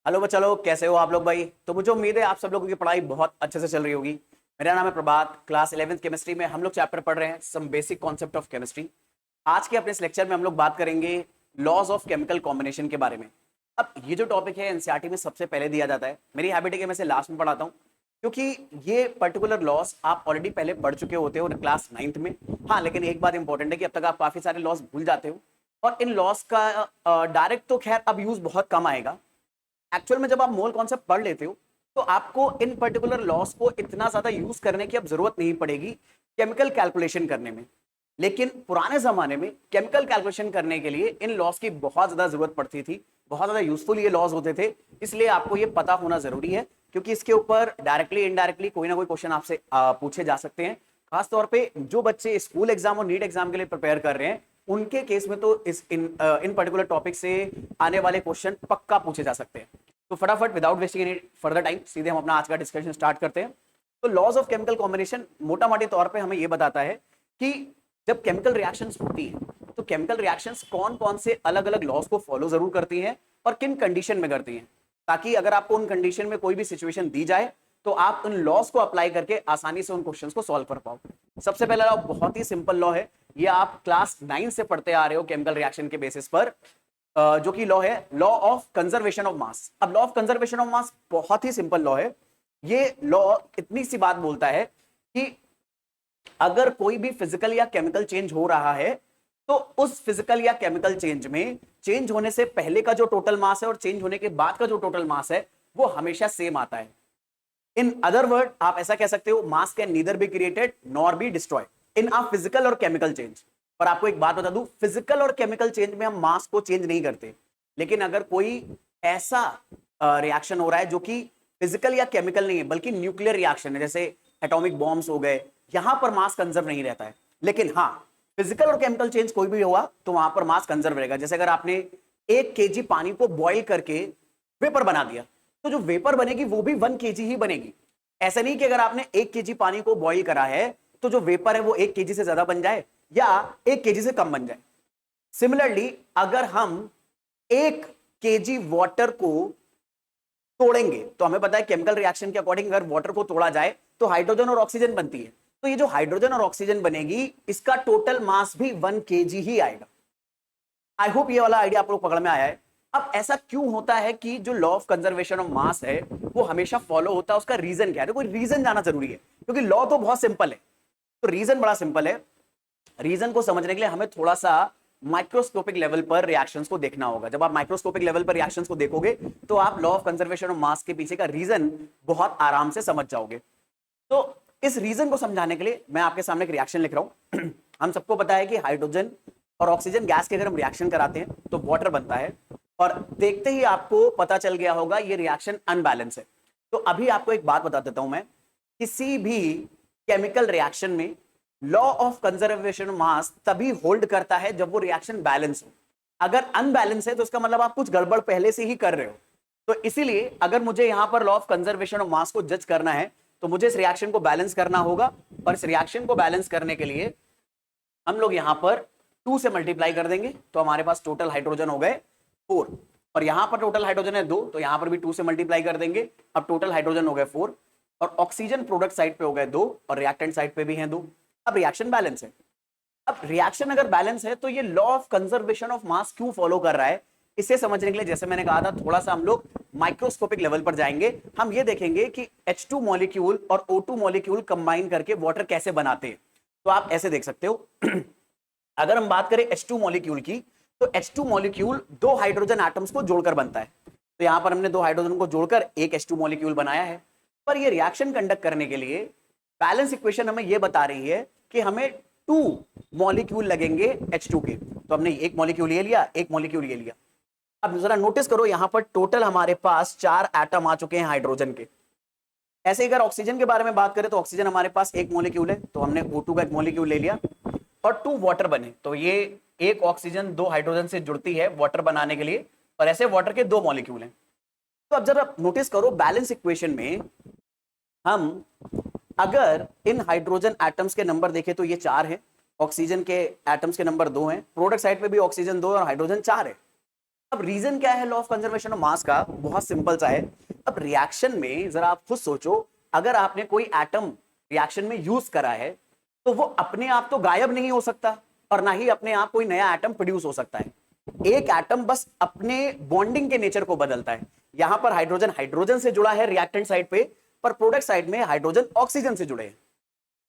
Hello बच्चा लोग, कैसे हो आप लोग भाई। तो मुझे उम्मीद है आप सब लोगों की पढ़ाई बहुत अच्छे से चल रही होगी। मेरा नाम है प्रभात। क्लास 11th केमिस्ट्री में हम लोग चैप्टर पढ़ रहे हैं some basic concept of chemistry. आज के अपने इस लेक्चर में हम लोग बात करेंगे लॉज ऑफ केमिकल कॉम्बिनेशन के बारे में। अब ये जो टॉपिक है एनसीईआरटी में सबसे पहले दिया जाता है। मेरी हैबिट है कि मैं इसे लास्ट में पढ़ाता हूँ, क्योंकि ये पर्टिकुलर लॉस आप ऑलरेडी पहले पढ़ चुके होते हो क्लास 9th में। हाँ, लेकिन एक बात इंपॉर्टेंट है कि अब तक आप काफी सारे लॉस भूल जाते हो, और इन लॉस का डायरेक्ट तो खैर अब यूज बहुत कम आएगा। एक्चुअल में जब आप मोल कॉन्सेप्ट पढ़ लेते हो तो आपको इन पर्टिकुलर लॉस को इतना ज्यादा यूज करने की अब जरूरत नहीं पड़ेगी केमिकल कैलकुलेशन करने में। लेकिन पुराने जमाने में केमिकल कैलकुलेशन करने के लिए इन लॉस की बहुत ज्यादा जरूरत पड़ती थी, बहुत ज्यादा यूजफुल ये लॉस होते थे। इसलिए आपको ये पता होना जरूरी है, क्योंकि इसके ऊपर डायरेक्टली इनडायरेक्टली कोई ना कोई क्वेश्चन आपसे पूछे जा सकते हैं। खासतौर पे जो बच्चे स्कूल एग्जाम और नीट एग्जाम के लिए प्रिपेयर कर रहे हैं उनके केस में तो इन पर्टिकुलर टॉपिक से आने वाले क्वेश्चन पक्का पूछे जा सकते हैं। तो फटाफट without wasting any further time सीधे हम अपना आज का डिस्कशन स्टार्ट करते हैं। तो लॉज ऑफ केमिकल कॉम्बिनेशन मोटा मोटे तौर पे हमें यह बताता है कि जब केमिकल रिएक्शंस होती हैं तो केमिकल रिएक्शंस कौन कौन से अलग अलग लॉज को फॉलो जरूर करती हैं और किन कंडीशन में करती हैं, ताकि अगर आपको उन कंडीशन में कोई भी सिचुएशन दी जाए तो आप उन लॉज को अप्लाई करके आसानी से उन क्वेश्चंस को सॉल्व कर पाओ। सबसे पहला लॉ बहुत ही सिंपल लॉ है, ये आप क्लास 9 से पढ़ते आ रहे हो केमिकल रिएक्शन के बेसिस पर, जो कि लॉ है law of conservation of mass. अब law of conservation of mass बहुत ही सिंपल लॉ है। ये लॉ इतनी सी बात बोलता है कि अगर कोई भी फिजिकल या केमिकल चेंज हो रहा है तो उस फिजिकल या केमिकल चेंज में चेंज होने से पहले का जो टोटल मास है और चेंज होने के बाद का जो टोटल मास है वो हमेशा सेम आता है। इन अदर वर्ड आप ऐसा कह सकते हो, मास can neither be created nor be destroyed in a physical और केमिकल चेंज। पर आपको एक बात बता दूं, फिजिकल और केमिकल चेंज में हम मास को चेंज नहीं करते, लेकिन अगर कोई ऐसा रिएक्शन हो रहा है जो कि फिजिकल या केमिकल नहीं है बल्कि न्यूक्लियर रिएक्शन है, जैसे एटॉमिक बॉम्ब्स हो गए, यहां पर मास कंजर्व नहीं रहता है। लेकिन हाँ, फिजिकल और केमिकल चेंज कोई भी हुआ तो वहां पर मास कंजर्व रहेगा। जैसे अगर आपने 1 kg पानी को बॉईल करके वेपर बना दिया तो जो वेपर बनेगी वो भी 1 kg ही बनेगी। ऐसा नहीं कि अगर आपने 1 kg पानी को बॉईल करा है तो जो वेपर है वो 1 kg से ज्यादा बन जाए या 1 kg से कम बन जाए। सिमिलरली अगर हम 1 kg वाटर को तोड़ेंगे तो हमें पता है केमिकल रिएक्शन के अकॉर्डिंग अगर वाटर को तोड़ा जाए तो हाइड्रोजन और ऑक्सीजन बनती है। तो ये जो हाइड्रोजन और ऑक्सीजन बनेगी इसका टोटल मास भी 1 kg ही आएगा। आई होप ये वाला आइडिया आप लोग पकड़ में आया है। अब ऐसा क्यों होता है कि जो लॉ ऑफ कंजर्वेशन ऑफ मास है वो हमेशा फॉलो होता है, उसका रीजन क्या है? कोई रीजन जाना जरूरी है, क्योंकि लॉ तो बहुत सिंपल है तो रीजन बड़ा सिंपल है। रीजन को समझने के लिए हमें थोड़ा सा माइक्रोस्कोपिक लेवल पर रिएक्शंस को देखना होगा। जब आप माइक्रोस्कोपिक लेवल पर रिएक्शंस को देखोगे तो आप लॉ ऑफ कंजर्वेशन ऑफ मास के पीछे का रीजन बहुत आराम से समझ जाओगे। तो इस रीजन को समझाने के लिए मैं आपके सामने एक रिएक्शन लिख रहा हूं। हम सबको पता है कि हाइड्रोजन और ऑक्सीजन गैस के अगर हम रिएक्शन कराते हैं तो वाटर बनता है, और देखते ही आपको पता चल गया होगा ये रिएक्शन अनबैलेंस है। तो अभी आपको एक बात बता देता हूं मैं, किसी भी केमिकल रिएक्शन में लॉ ऑफ कंजर्वेशन मास तभी होल्ड करता है जब वो रिएक्शन बैलेंस हो। अगर अनबैलेंस है तो इसका मतलब आप कुछ गड़बड़ पहले से ही कर रहे हो। तो इसीलिए अगर मुझे यहां पर लॉ ऑफ कंजर्वेशन ऑफ मास को जज करना है तो मुझे इस रिएक्शन को बैलेंस करना होगा, और इस रिएक्शन को बैलेंस करने के लिए हम लोग यहां पर 2 से मल्टीप्लाई कर देंगे तो हमारे पास टोटल हाइड्रोजन हो गए 4, और यहां पर टोटल हाइड्रोजन है 2 तो यहां पर भी 2 से मल्टीप्लाई कर देंगे। अब टोटल हाइड्रोजन हो गए 4, और ऑक्सीजन प्रोडक्ट साइड पे हो गए 2 और रिएक्टेंट साइड पे भी हैं 2। अब रिएक्शन बैलेंस है। अब रिएक्शन अगर बैलेंस है तो ये लॉ ऑफ कंजर्वेशन ऑफ मास क्यों फॉलो कर रहा है, इसे समझने के लिए जैसे मैंने कहा था थोड़ा सा हम लोग माइक्रोस्कोपिक लेवल पर जाएंगे। हम ये देखेंगे कि H2 मॉलिक्यूल और O2 मॉलिक्यूल कंबाइन करके वाटर कैसे बनाते हैं। तो आप ऐसे देख सकते हो। अगर हम बात करें H2 मॉलिक्यूल की तो H2 मॉलिक्यूल 2 हाइड्रोजन एटम्स को जोड़कर बनता है। तो यहां पर हमने 2 हाइड्रोजन को जोड़कर एक H2 मॉलिक्यूल बनाया है। पर ये रिएक्शन कंडक्ट करने के लिए बैलेंस इक्वेशन हमें ये बता रही है कि हमें 2 मॉलिक्यूल लगेंगे H2 के। तो हमने एक मॉलिक्यूल ये लिया, एक मॉलिक्यूल ये लिया। अब जरा नोटिस करो यहां पर टोटल हमारे पास 4 एटम आ चुके हैं हाइड्रोजन के। ऐसे अगर ऑक्सीजन के बारे में बात करें तो ऑक्सीजन हमारे पास एक मॉलिक्यूल है, तो हमने O2 का एक मॉलिक्यूल ले लिया और 2 वाटर बने। तो ये एक ऑक्सीजन 2 हाइड्रोजन से जुड़ती है वाटर बनाने के लिए, और ऐसे वाटर के 2 मॉलिक्यूल हैं। तो अब जरा नोटिस करो बैलेंस इक्वेशन में हम अगर इन हाइड्रोजन एटम्स के नंबर देखें तो ये 4 है, ऑक्सीजन के एटम्स के नंबर 2 हैं, प्रोडक्ट साइड पे भी ऑक्सीजन 2 और हाइड्रोजन 4 है। अब रीजन क्या है लॉ ऑफ कंजर्वेशन ऑफ मास का? बहुत सिंपल सा है। अब रिएक्शन में जरा आप खुद सोचो, अगर आपने कोई एटम रिएक्शन में यूज करा है तो वो अपने आप तो गायब नहीं हो सकता और ना ही अपने आप कोई नया एटम प्रोड्यूस हो सकता है। एक एटम बस अपने बॉन्डिंग के नेचर को बदलता है। यहां पर हाइड्रोजन हाइड्रोजन से जुड़ा है रिएक्टेंट साइड पे, पर प्रोडक्ट साइड में हाइड्रोजन ऑक्सीजन से जुड़े हैं।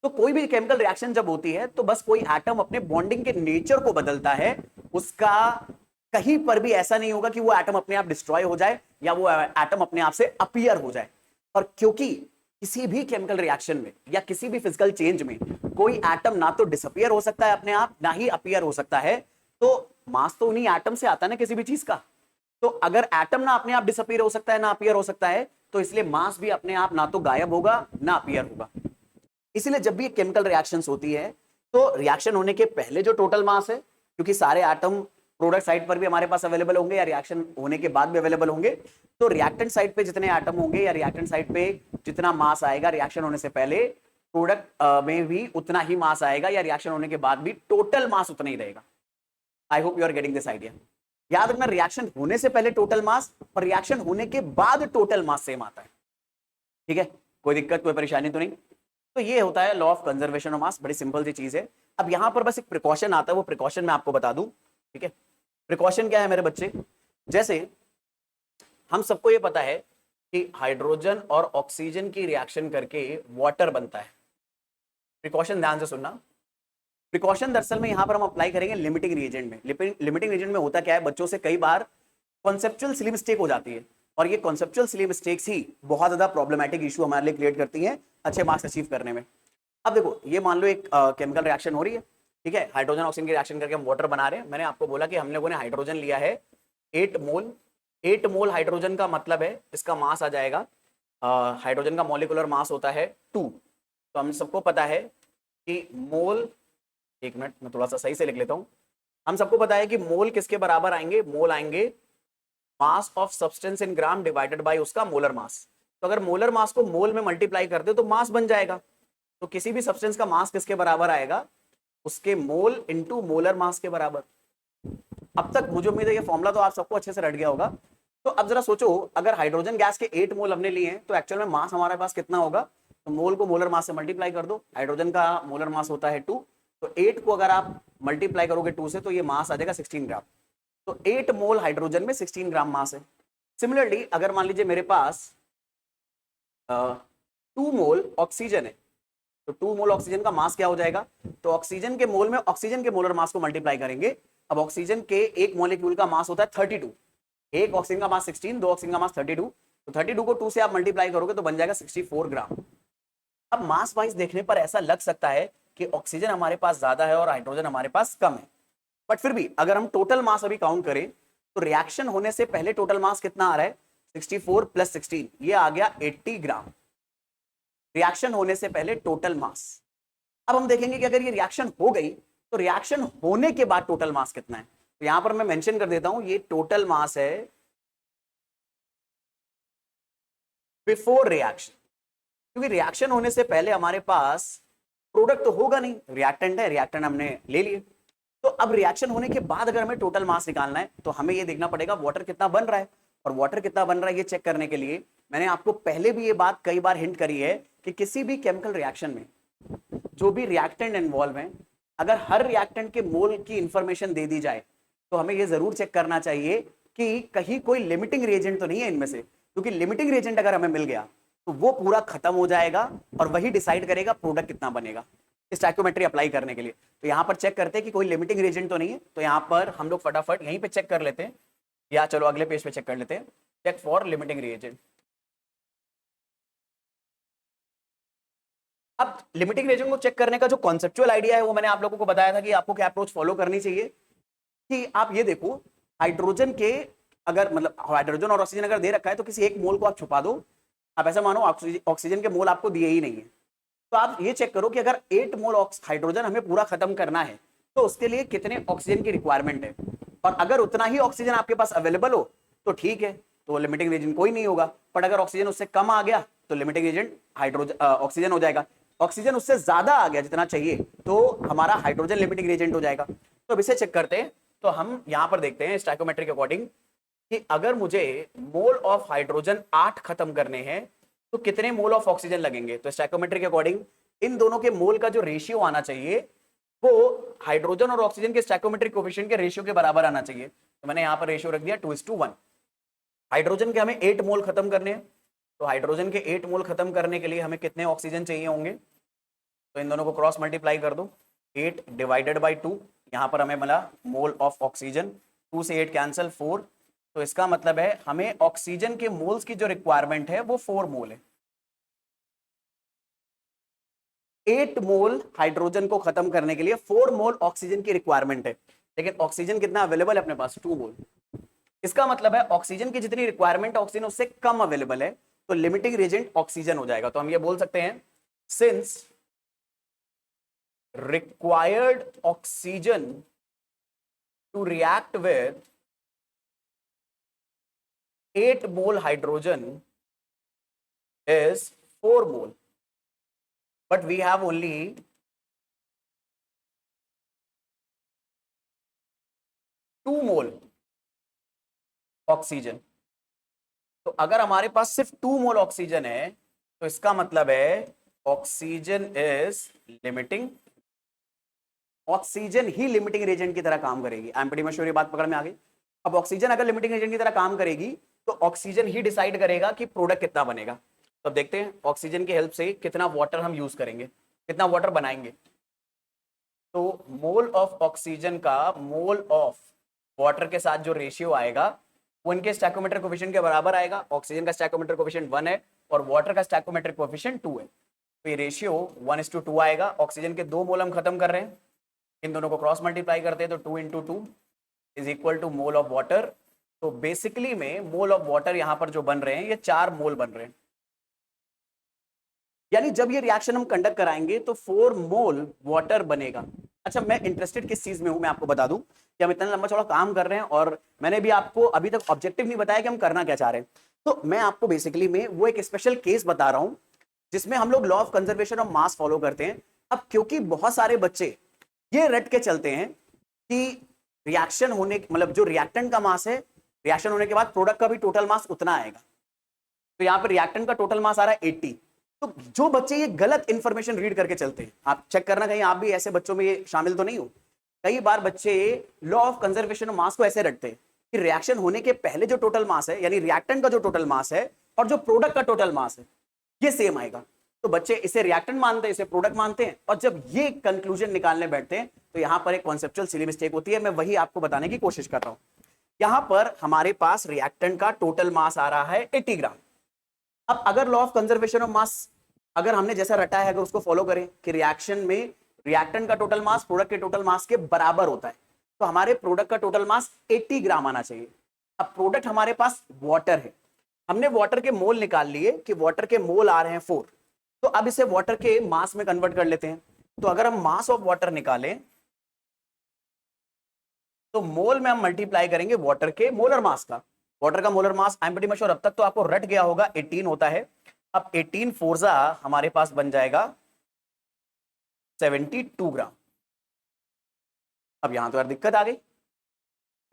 तो कोई भी केमिकल रिएक्शन जब होती है तो बस कोई एटम अपने बॉन्डिंग के नेचर को बदलता है। उसका कहीं पर भी ऐसा नहीं होगा कि वो एटम अपने आप डिस्ट्रॉय हो जाए या वो एटम अपने आप से अपीयर हो जाए। और क्योंकि किसी भी केमिकल रिएक्शन में या किसी भी फिजिकल चेंज में कोई एटम ना तो डिसअपियर हो सकता है अपने आप, ना ही अपीयर हो सकता है, तो मास तो उन्हीं एटम से आता है ना किसी भी चीज का। तो अगर एटम ना अपने आप डिसअपियर हो सकता है ना अपीयर हो सकता है, तो इसलिए मास भी अपने आप ना तो गायब होगा ना अपीयर होगा। इसलिए जब भी केमिकल रिएक्शंस होती है तो रिएक्शन होने के पहले जो टोटल मास है, क्योंकि सारे एटम प्रोडक्ट साइड पर भी हमारे पास अवेलेबल होंगे या रिएक्शन होने के बाद भी अवेलेबल होंगे, तो रिएक्टेंट साइड पे जितने एटम होंगे या रिएक्टेंट साइड पे जितना मास आएगा रिएक्शन होने से पहले, प्रोडक्ट में भी उतना ही मास आएगा या रिएक्शन होने के बाद भी टोटल मास उतना ही रहेगा। I hope you are getting this idea. याद रखना, रिएक्शन होने से पहले टोटल मास और रिएक्शन होने के बाद टोटल मास सेम आता है। ठीक है, कोई दिक्कत कोई परेशानी तो नहीं? तो ये होता है लॉ ऑफ कंजर्वेशन ऑफ मास, बड़ी सिंपल सी चीज है। अब यहां पर बस एक प्रिकॉशन आता है, वो प्रिकॉशन मैं आपको बता दूं। ठीक है, प्रिकॉशन क्या है मेरे बच्चे? जैसे हम सबको ये पता है कि हाइड्रोजन और ऑक्सीजन की रिएक्शन करके वाटर बनता है। प्रिकॉशन ध्यान से सुनना। प्रिकॉशन दरअसल में यहां पर हम अप्लाई करेंगे लिमिटिंग रिएजेंट में। लिमिटिंग रिएजेंट में होता क्या है, बच्चों से कई बार कॉन्सेप्चुअल सिली मिस्टेक हो जाती है, और ये कॉन्सेप्चुअल सिली मिस्टेक्स ही बहुत ज्यादा प्रॉब्लमैटिक इशू हमारे लिए क्रिएट करती हैं अच्छे मार्क्स अचीव करने में। अब देखो, ये मान लो एक केमिकल रिएक्शन हो रही है, ठीक है, हाइड्रोजन ऑक्सीजन की रिएक्शन करके हम वाटर बना रहे हैं। मैंने आपको बोला कि हम लोगों ने हाइड्रोजन लिया है 8 मोल। 8 मोल हाइड्रोजन का मतलब है इसका मास आ जाएगा, हाइड्रोजन का मॉलिक्यूलर मास होता है 2। तो हम सबको पता है कि मोल, एक मिनट मैं थोड़ा सा सही से लिख लेता हूं। हम सबको पता है कि मोल किसके बराबर आएंगे? मोल आएंगे mass of substance in gram divided by उसका मोलर मास। तो अगर मोलर मास को मोल में मल्टीप्लाई कर दे तो मास बन जाएगा। तो किसी भी सब्सटेंस का मास किसके बराबर आएगा? उसके मोल इनटू मोलर मास के बराबर। अब तक मुझे उम्मीद है ये फॉर्मूला तो आप सबको अच्छे से रट गया होगा। तो अब जरा सोचो, अगर हाइड्रोजन गैस के 8 मोल हमने लिए हैं तो एक्चुअल में मास हमारे पास कितना होगा? तो मोल को मोलर मास से मल्टीप्लाई कर दो। हाइड्रोजन का मोलर मास होता है 2, तो 8 को अगर आप मल्टीप्लाई करोगे 2 से तो ये मास आ जाएगा 16 ग्राम। तो 8 मोल हाइड्रोजन में 16 ग्राम मास है। सिमिलरली अगर मान लीजिए मेरे पास 2 मोल ऑक्सीजन है, तो 2 मोल ऑक्सीजन का मास क्या हो जाएगा? तो ऑक्सीजन के मोल में ऑक्सीजन के मोलर मास को मल्टीप्लाई करेंगे। अब ऑक्सीजन के एक मॉलिक्यूल का मास होता है 32, एक ऑक्सीजन का मास 16, दो ऑक्सीजन का मास 32, तो 32 को 2 से आप मल्टीप्लाई करोगे तो बन जाएगा 64 ग्राम। अब मास वाइज देखने पर ऐसा लग सकता है कि ऑक्सीजन हमारे पास ज्यादा है और हाइड्रोजन हमारे पास कम है, बट फिर भी अगर हम टोटल मास अभी काउंट करें तो रिएक्शन होने से पहले टोटल मास कितना आ रहा है? 64 प्लस 16, ये आ गया 80 ग्राम। रिएक्शन होने से पहले टोटल मास। अब हम देखेंगे कि अगर ये रिएक्शन हो गई तो रिएक्शन होने के बाद टोटल मास कितना है। तो यहां पर मैं मेंशन कर देता हूं, ये टोटल मास है बिफोर रिएक्शन, क्योंकि रिएक्शन होने से पहले हमारे पास प्रोडक्ट तो होगा नहीं, रिएक्टेंट है, रिएक्टेंट हमने ले लिए। तो अब रिएक्शन होने के बाद अगर हमें टोटल मास निकालना है तो हमें ये देखना पड़ेगा वाटर कितना बन रहा है, और वाटर कितना बन रहा है ये चेक करने के लिए मैंने आपको पहले भी ये बात कई बार हिंट करी है कि किसी भी केमिकल रिएक्शन में जो भी रिएक्टेंट इन्वॉल्व है, अगर हर रिएक्टेंट के मोल की इंफॉर्मेशन दे दी जाए तो हमें ये जरूर चेक करना चाहिए कि कहीं कोई लिमिटिंग रिएजेंट तो नहीं है इनमें से, क्योंकि लिमिटिंग रिएजेंट अगर हमें मिल गया तो वो पूरा खत्म हो जाएगा और वही डिसाइड करेगा प्रोडक्ट कितना बनेगा स्टोइकियोमेट्री अप्लाई करने के लिए। तो यहां पर चेक करते हैं कि कोई लिमिटिंग रिएजेंट तो नहीं है। तो यहां पर हम लोग फटाफट यहीं पे चेक कर लेते हैं, या चलो अगले पेज पे चेक कर लेते हैं, चेक फॉर लिमिटिंग रिएजेंट। अब लिमिटिंग रिएजेंट को चेक करने का जो कॉन्सेप्चुअल आइडिया है वो मैंने आप लोगों को बताया था कि आपको क्या अप्रोच फॉलो करनी चाहिए। कि आप ये देखो, हाइड्रोजन के अगर मतलब हाइड्रोजन और ऑक्सीजन अगर दे रखा है तो किसी एक मोल को आप छुपा दो। आप ऐसा मानो ऑक्सीजन के मोल आपको दिए ही नहीं है, तो आप ये चेक करो कि अगर 8 मोल हाइड्रोजन हमें पूरा खत्म करना है तो उसके लिए कितने ऑक्सीजन की रिक्वायरमेंट है, और अगर उतना ही ऑक्सीजन आपके पास अवेलेबल हो तो ठीक है, तो लिमिटिंग रिएजेंट कोई नहीं होगा। पर अगर ऑक्सीजन उससे कम आ गया तो लिमिटिंग रिएजेंट हाइड्रोजन ऑक्सीजन हो जाएगा। ऑक्सीजन उससे ज्यादा आ गया जितना चाहिए तो हमारा हाइड्रोजन लिमिटिंग रिएजेंट हो जाएगा। तो अब इसे चेक करते हैं। तो हम यहां पर देखते हैं स्टोइकियोमेट्री के अकॉर्डिंग कि अगर मुझे मोल ऑफ हाइड्रोजन 8 खत्म करने हैं तो कितने मोल ऑफ ऑक्सीजन लगेंगे। तो स्टैइकोमेट्री के अकॉर्डिंग इन दोनों के मोल का जो रेशियो आना चाहिए वो हाइड्रोजन और ऑक्सीजन के स्टैइकोमेट्रिक कोएफिशिएंट के रेशियो के बराबर आना चाहिए। तो मैंने यहां पर रेशियो रख दिया 2:1। हाइड्रोजन के हमें 8 मोल खत्म करने हैं, तो हाइड्रोजन के 8 मोल खत्म करने के लिए हमें कितने ऑक्सीजन चाहिए होंगे। तो इन दोनों को क्रॉस मल्टीप्लाई कर दो, 8 डिवाइडेड बाई 2, यहां पर हमें मिला मोल ऑफ ऑक्सीजन, 2 से 8 कैंसिल 4। तो इसका मतलब है हमें ऑक्सीजन के मोल्स की जो रिक्वायरमेंट है वो 4 मोल है। 8 मोल हाइड्रोजन को खत्म करने के लिए 4 मोल ऑक्सीजन की रिक्वायरमेंट है, लेकिन ऑक्सीजन कितना अवेलेबल है अपने पास, 2 मोल। इसका मतलब है ऑक्सीजन की जितनी रिक्वायरमेंट ऑक्सीजन उससे कम अवेलेबल है, तो लिमिटिंग रिएजेंट ऑक्सीजन हो जाएगा। तो हम ये बोल सकते हैं since required oxygen to react with 8 mole hydrogen is 4 mole, but we have only 2 mole oxygen. तो अगर हमारे पास सिर्फ 2 मोल ऑक्सीजन है तो इसका मतलब है oxygen is limiting, oxygen he limiting agent की तरह काम करेगी। I am pretty much sure, ये बात पकड़ में आ गई। अब ऑक्सीजन अगर लिमिटिंग एजेंट की तरह काम करेगी तो ऑक्सीजन ही डिसाइड करेगा कि प्रोडक्ट कितना बनेगा। तो अब देखते हैं ऑक्सीजन की हेल्प से कितना वाटर हम यूज करेंगे, कितना वाटर बनाएंगे। तो मोल ऑफ ऑक्सीजन का मोल ऑफ वाटर के साथ जो रेशियो आएगा वो इनके स्टैइकोमेट्रिक कोएफिशिएंट के बराबर आएगा। ऑक्सीजन का स्टैइकोमेट्रिक कोएफिशिएंट 1 है और वाटर का स्टैइकोमेट्रिक कोएफिशिएंट 2 है, तो ये रेशियो 1:2 आएगा। ऑक्सीजन के 2 मोल हम खत्म कर रहे हैं, इन दोनों को क्रॉस मल्टीप्लाई करते हैं तो 2 × 2 is equal to mole of water. तो बेसिकली में मोल ऑफ वाटर यहां पर जो बन रहे हैं ये 4 मोल बन रहे हैं, यानी जब ये रिएक्शन हम कंडक्ट कराएंगे तो 4 मोल वाटर बनेगा। अच्छा, मैं इंटरेस्टेड किस चीज में हूं मैं आपको बता दूं कि हम इतना लंबा चौड़ा काम कर रहे हैं और मैंने भी आपको अभी तक ऑब्जेक्टिव नहीं बताया कि हम करना क्या चाह रहे हैं। तो मैं आपको बेसिकली में वो एक स्पेशल केस बता रहा हूं जिसमें हम लोग law of conservation of mass follow करते हैं। अब क्योंकि बहुत सारे बच्चे ये रट के चलते हैं कि रिएक्शन होने मतलब जो रिएक्टेंट का मास है, रिएक्शन होने के बाद प्रोडक्ट का भी टोटल मास उतना आएगा। तो यहाँ पर रिएक्टेंट का टोटल मास आ रहा है 80। तो जो बच्चे ये गलत इंफॉर्मेशन रीड करके चलते हैं, आप चेक करना कहीं आप भी ऐसे बच्चों में ये शामिल तो नहीं हो। कई बार बच्चे लॉ ऑफ कंजर्वेशन ऑफ मास को ऐसे रटते हैं कि रिएक्शन होने के पहले जो टोटल मास है यानी रिएक्टेंट का जो टोटल मास है और जो प्रोडक्ट का टोटल मास है ये सेम आएगा। तो बच्चे इसे रिएक्टेंट मानते हैं, इसे प्रोडक्ट मानते हैं, और जब ये कंक्लूजन निकालने बैठते हैं तो यहां पर एक कॉन्सेप्चुअल सिली मिस्टेक होती है। मैं वही आपको बताने की कोशिश कर रहा हूं। यहां पर हमारे पास रिएक्टेंट का टोटल मास आ रहा है 80 ग्राम। अब अगर लॉ ऑफ कंजर्वेशन ऑफ मास अगर हमने जैसा रटा है अगर उसको फॉलो करें कि रिएक्शन में रिएक्टेंट का टोटल मास प्रोडक्ट के टोटल मास के बराबर होता है, तो हमारे प्रोडक्ट का टोटल मास 80 ग्राम आना चाहिए। अब प्रोडक्ट हमारे पास वाटर है, हमने वाटर के मोल निकाल लिए कि वाटर के मोल आ रहे हैं 4। तो अब इसे वाटर के मास में कन्वर्ट कर लेते हैं। तो अगर हम मास ऑफ वाटर निकालें तो मोल में हम मल्टीप्लाई करेंगे वाटर के मोलर मास का। वाटर का molar mass I am pretty much sure अब तक तो आपको रट गया होगा 18 होता है। अब 18 फोर्जा हमारे पास बन जाएगा 72 ग्राम। अब यहां तो यार दिक्कत आ गई,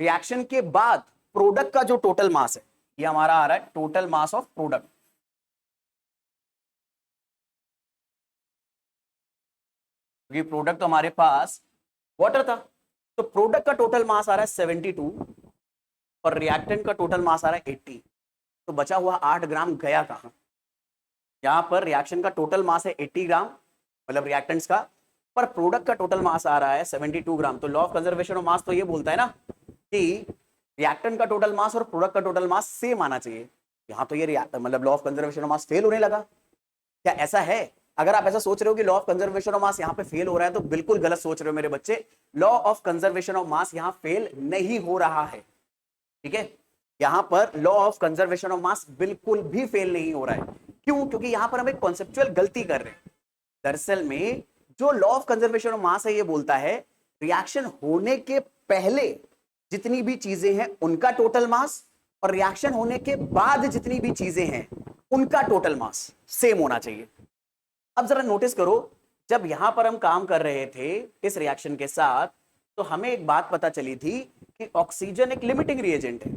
रिएक्शन के बाद प्रोडक्ट का जो टोटल मास है ये हमारा आ रहा है टोटल मास ऑफ प्रोडक्ट। क्योंकि प्रोडक्ट तो हमारे पास वाटर था, तो प्रोडक्ट का टोटल मास आ रहा है 72 और रिएक्टेंट का टोटल मास आ रहा है 80। तो बचा हुआ 8 ग्राम गया कहां। यहां पर रिएक्शन का टोटल मास है 80 ग्राम मतलब रिएक्टेंट्स का, पर प्रोडक्ट का टोटल मास आ रहा है 72 ग्राम। तो लॉ ऑफ कंजर्वेशन ऑफ मास तो ये बोलता है ना कि रिएक्टेंट का टोटल मास और प्रोडक्ट का टोटल मास सेम आना चाहिए। यहां तो ये मतलब law of conservation of mass fail होने लगा। क्या ऐसा है? अगर आप ऐसा सोच रहे हो कि लॉ ऑफ कंजर्वेशन ऑफ मास यहां पे फेल हो रहा है तो बिल्कुल गलत सोच रहे हो मेरे बच्चे। लॉ ऑफ कंजर्वेशन ऑफ मास यहां फेल नहीं हो रहा है, ठीक है। यहां पर लॉ ऑफ कंजर्वेशन ऑफ मास बिल्कुल भी फेल नहीं हो रहा है। क्यों? क्योंकि यहां पर हम एक कॉन्सेप्चुअल गलती कर रहे हैं। दरअसल में जो लॉ ऑफ कंजर्वेशन ऑफ मास है ये बोलता है रिएक्शन होने के पहले जितनी भी चीजें हैं उनका टोटल मास और रिएक्शन होने के बाद जितनी भी चीजें हैं उनका टोटल मास सेम होना चाहिए। अब जरा नोटिस करो, जब यहां पर हम काम कर रहे थे इस रिएक्शन के साथ तो हमें एक बात पता चली थी कि ऑक्सीजन एक लिमिटिंग रिएजेंट है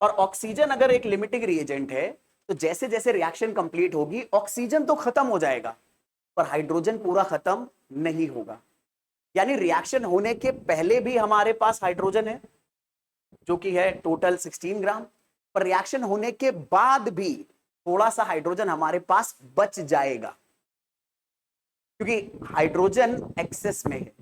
और ऑक्सीजन अगर एक लिमिटिंग रिएजेंट है तो जैसे जैसे रिएक्शन कंप्लीट होगी ऑक्सीजन तो खत्म हो जाएगा पर हाइड्रोजन पूरा खत्म नहीं होगा। यानी रिएक्शन होने के पहले भी हमारे पास हाइड्रोजन है जो कि है टोटल 16 ग्राम, पर रिएक्शन होने के बाद भी थोड़ा सा हाइड्रोजन हमारे पास बच जाएगा क्योंकि हाइड्रोजन एक्सेस में है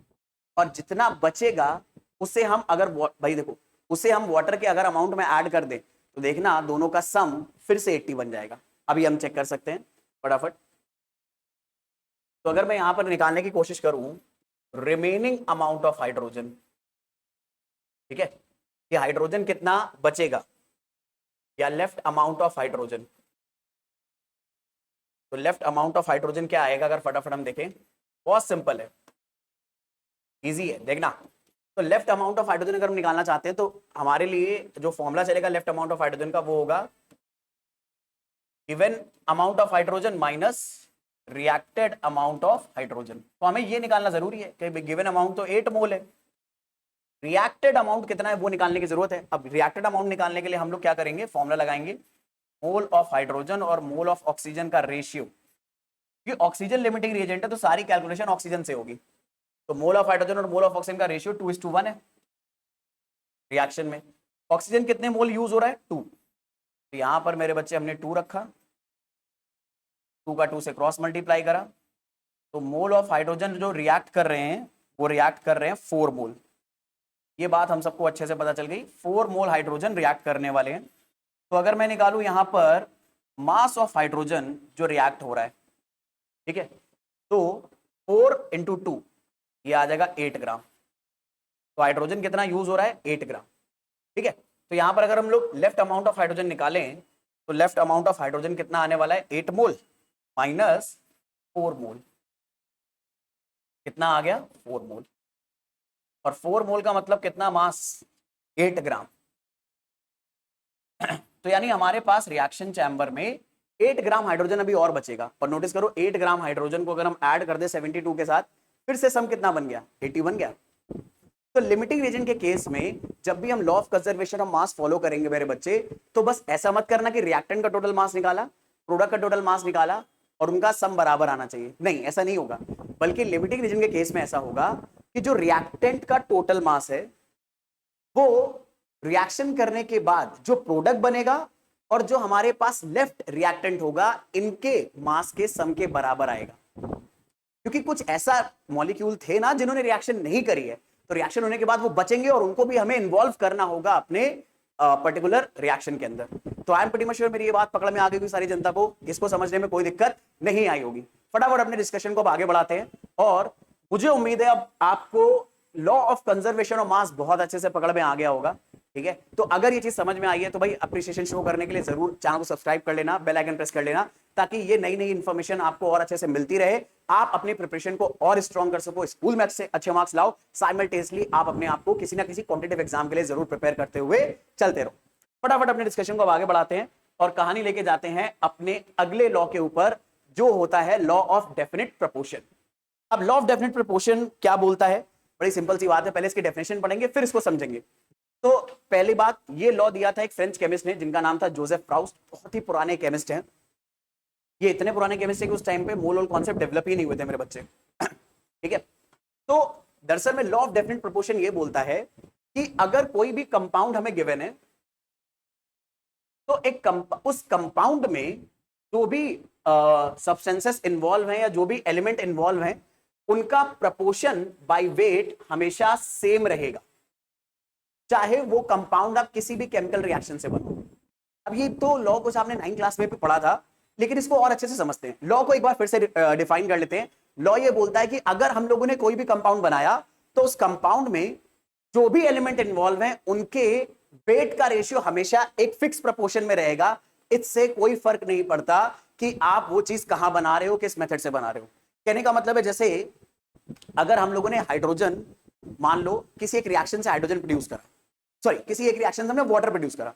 और जितना बचेगा उसे हम अगर भाई देखो उसे हम वाटर के अगर अमाउंट में ऐड कर दें तो देखना दोनों का सम फिर से 80 बन जाएगा। अभी हम चेक कर सकते हैं फटाफट। तो अगर मैं यहां पर निकालने की कोशिश करूं रिमेनिंग अमाउंट ऑफ हाइड्रोजन, ठीक है, कि हाइड्रोजन कितना बचेगा या लेफ्ट अमाउंट ऑफ हाइड्रोजन, तो लेफ्ट अमाउंट ऑफ हाइड्रोजन क्या आएगा अगर फटाफट हम देखें, बहुत सिंपल है, इजी है देखना। तो लेफ्ट अमाउंट ऑफ हाइड्रोजन अगर हम निकालना चाहते हैं तो हमारे लिए जो फॉर्मूला चलेगा लेफ्ट अमाउंट ऑफ हाइड्रोजन का वो होगा given amount of hydrogen minus reacted amount of hydrogen. तो हमें ये निकालना जरूरी है कि गिवन अमाउंट तो 8 मोल है, रिएक्टेड अमाउंट कितना है वो निकालने की जरूरत है। अब रिएक्टेड अमाउंट निकालने के लिए हम लोग क्या करेंगे, फॉर्मूला लगाएंगे मोल ऑफ हाइड्रोजन और मोल ऑफ ऑक्सीजन का रेशियो, क्योंकि ऑक्सीजन लिमिटिंग रिएजेंट है तो सारी कैलकुलेशन ऑक्सीजन से होगी। तो मोल ऑफ हाइड्रोजन और मोल ऑफ ऑक्सीजन का रेशियो 2:1 है। रिएक्शन में ऑक्सीजन कितने मोल यूज हो रहा है 2, तो यहां पर मेरे बच्चे हमने 2 रखा, 2 का 2 से क्रॉस मल्टीप्लाई करा, तो मोल ऑफ हाइड्रोजन जो रिएक्ट कर रहे हैं वो रिएक्ट कर रहे हैं 4 मोल। ये बात हम सबको अच्छे से पता चल गई, 4 मोल हाइड्रोजन रिएक्ट करने वाले हैं। तो अगर मैं निकालूं यहां पर मास ऑफ हाइड्रोजन जो रिएक्ट हो रहा है, ठीक है, तो 4 × 2 ये आ जाएगा 8 ग्राम। तो हाइड्रोजन कितना यूज हो रहा है 8 ग्राम, ठीक है। तो यहां पर अगर हम लोग लेफ्ट अमाउंट ऑफ हाइड्रोजन निकालें तो लेफ्ट अमाउंट ऑफ हाइड्रोजन कितना आने वाला है 8 मोल माइनस 4 मोल, कितना आ गया 4 मोल, और 4 मोल का मतलब कितना मास 8 ग्राम। तो यानी हमारे पास रिएक्शन चैम्बर में 8 ग्राम हाइड्रोजन अभी और बचेगा। और नोटिस करो 8 ग्राम हाइड्रोजन को अगर हम ऐड कर दे 72 के साथ फिर से सम कितना बन गया 80 बन गया। तो लिमिटिंग रीजन के केस में जब भी हम law of conservation of mass follow करेंगे मेरे बच्चे, तो बस ऐसा मत करना कि रिएक्टेंट का टोटल मास निकाला, प्रोडक्ट का टोटल मास निकाला और उनका सम बराबर आना चाहिए, नहीं ऐसा नहीं होगा। बल्कि लिमिटिंग रीजन के केस में ऐसा होगा कि जो रिएक्टेंट का टोटल मास है वो रिएक्शन करने के बाद जो प्रोडक्ट बनेगा और जो हमारे पास लेफ्ट रिएक्टेंट होगा इनके मास के सम के बराबर आएगा। क्योंकि कुछ ऐसा मॉलिक्यूल थे ना जिन्होंने रिएक्शन नहीं करी है, तो रिएक्शन होने के बाद वो बचेंगे और उनको भी हमें इन्वॉल्व करना होगा अपने पर्टिकुलर रिएक्शन के अंदर। तो I am pretty much sure मेरी ये बात पकड़ में आ गई होगी सारी जनता को, इसको समझने में कोई दिक्कत नहीं आई होगी। फटाफट अपने डिस्कशन को आगे बढ़ाते हैं और मुझे उम्मीद है अब आपको law of conservation of mass बहुत अच्छे से पकड़ में आ गया होगा, ठीक है। तो अगर ये चीज समझ में आई है तो भाई अप्रिसिएशन शो करने के लिए जरूर चैनल को सब्सक्राइब कर लेना, बेल आइकन प्रेस कर लेना, ताकि ये नई नई इंफॉर्मेशन आपको और अच्छे से मिलती रहे, आप अपनी प्रिपरेशन को और स्ट्रॉन्ग कर सको, स्कूल में अच्छे मार्क्स लाओ, साइमल्टेनियसली आप अपने आप को किसी ना किसी कॉम्पिटिटिव एग्जाम के लिए जरूर प्रिपेयर करते हुए चलते रहो। फटाफट अपने डिस्कशन को आगे बढ़ाते हैं और कहानी लेके जाते हैं अपने अगले लॉ के ऊपर जो होता है लॉ ऑफ डेफिनेट प्रोपोर्शन। अब लॉ ऑफ डेफिनेट प्रोपोर्शन क्या बोलता है, बड़ी सिंपल सी बात है, पहले इसकी डेफिनेशन पढ़ेंगे फिर इसको समझेंगे। तो पहली बात, ये लॉ दिया था एक फ्रेंच केमिस्ट ने जिनका नाम था जोसेफ प्राउस्ट, बहुत ही पुराने केमिस्ट हैं। ये इतने पुराने केमिस्ट है कि उस टाइम पे मोल कॉन्सेप्ट डेवलप ही नहीं हुए थे मेरे बच्चे, ठीक है। तो दरअसल में लॉ ऑफ डेफिनेट प्रोपोर्शन ये बोलता है कि अगर कोई भी कंपाउंड हमें गिवन है तो उस कंपाउंड में जो भी सब्सटेंसेस इन्वॉल्व हैं या जो भी एलिमेंट इन्वॉल्व हैं उनका प्रपोर्शन बाय वेट हमेशा सेम रहेगा, चाहे वो कंपाउंड आप किसी भी केमिकल रिएक्शन से बनो। अब ये तो लॉ को आपने 9th क्लास में भी पढ़ा था, लेकिन इसको और अच्छे से समझते हैं। लॉ को एक बार फिर से डिफाइन कर लेते हैं। लॉ ये बोलता है कि अगर हम लोगों ने कोई भी कंपाउंड बनाया तो उस कंपाउंड में जो भी एलिमेंट इन्वॉल्व हैं उनके वेट का रेशियो हमेशा एक फिक्स प्रोपोर्शन में रहेगा। इससे कोई फर्क नहीं पड़ता कि आप वो चीज कहां बना रहे हो, किस मेथड से बना रहे हो। कहने का मतलब है जैसे अगर हम लोगों ने हाइड्रोजन, मान लो किसी एक रिएक्शन से हाइड्रोजन प्रोड्यूस करा, सॉरी किसी एक रिएक्शन से हमने वाटर प्रोड्यूस करा,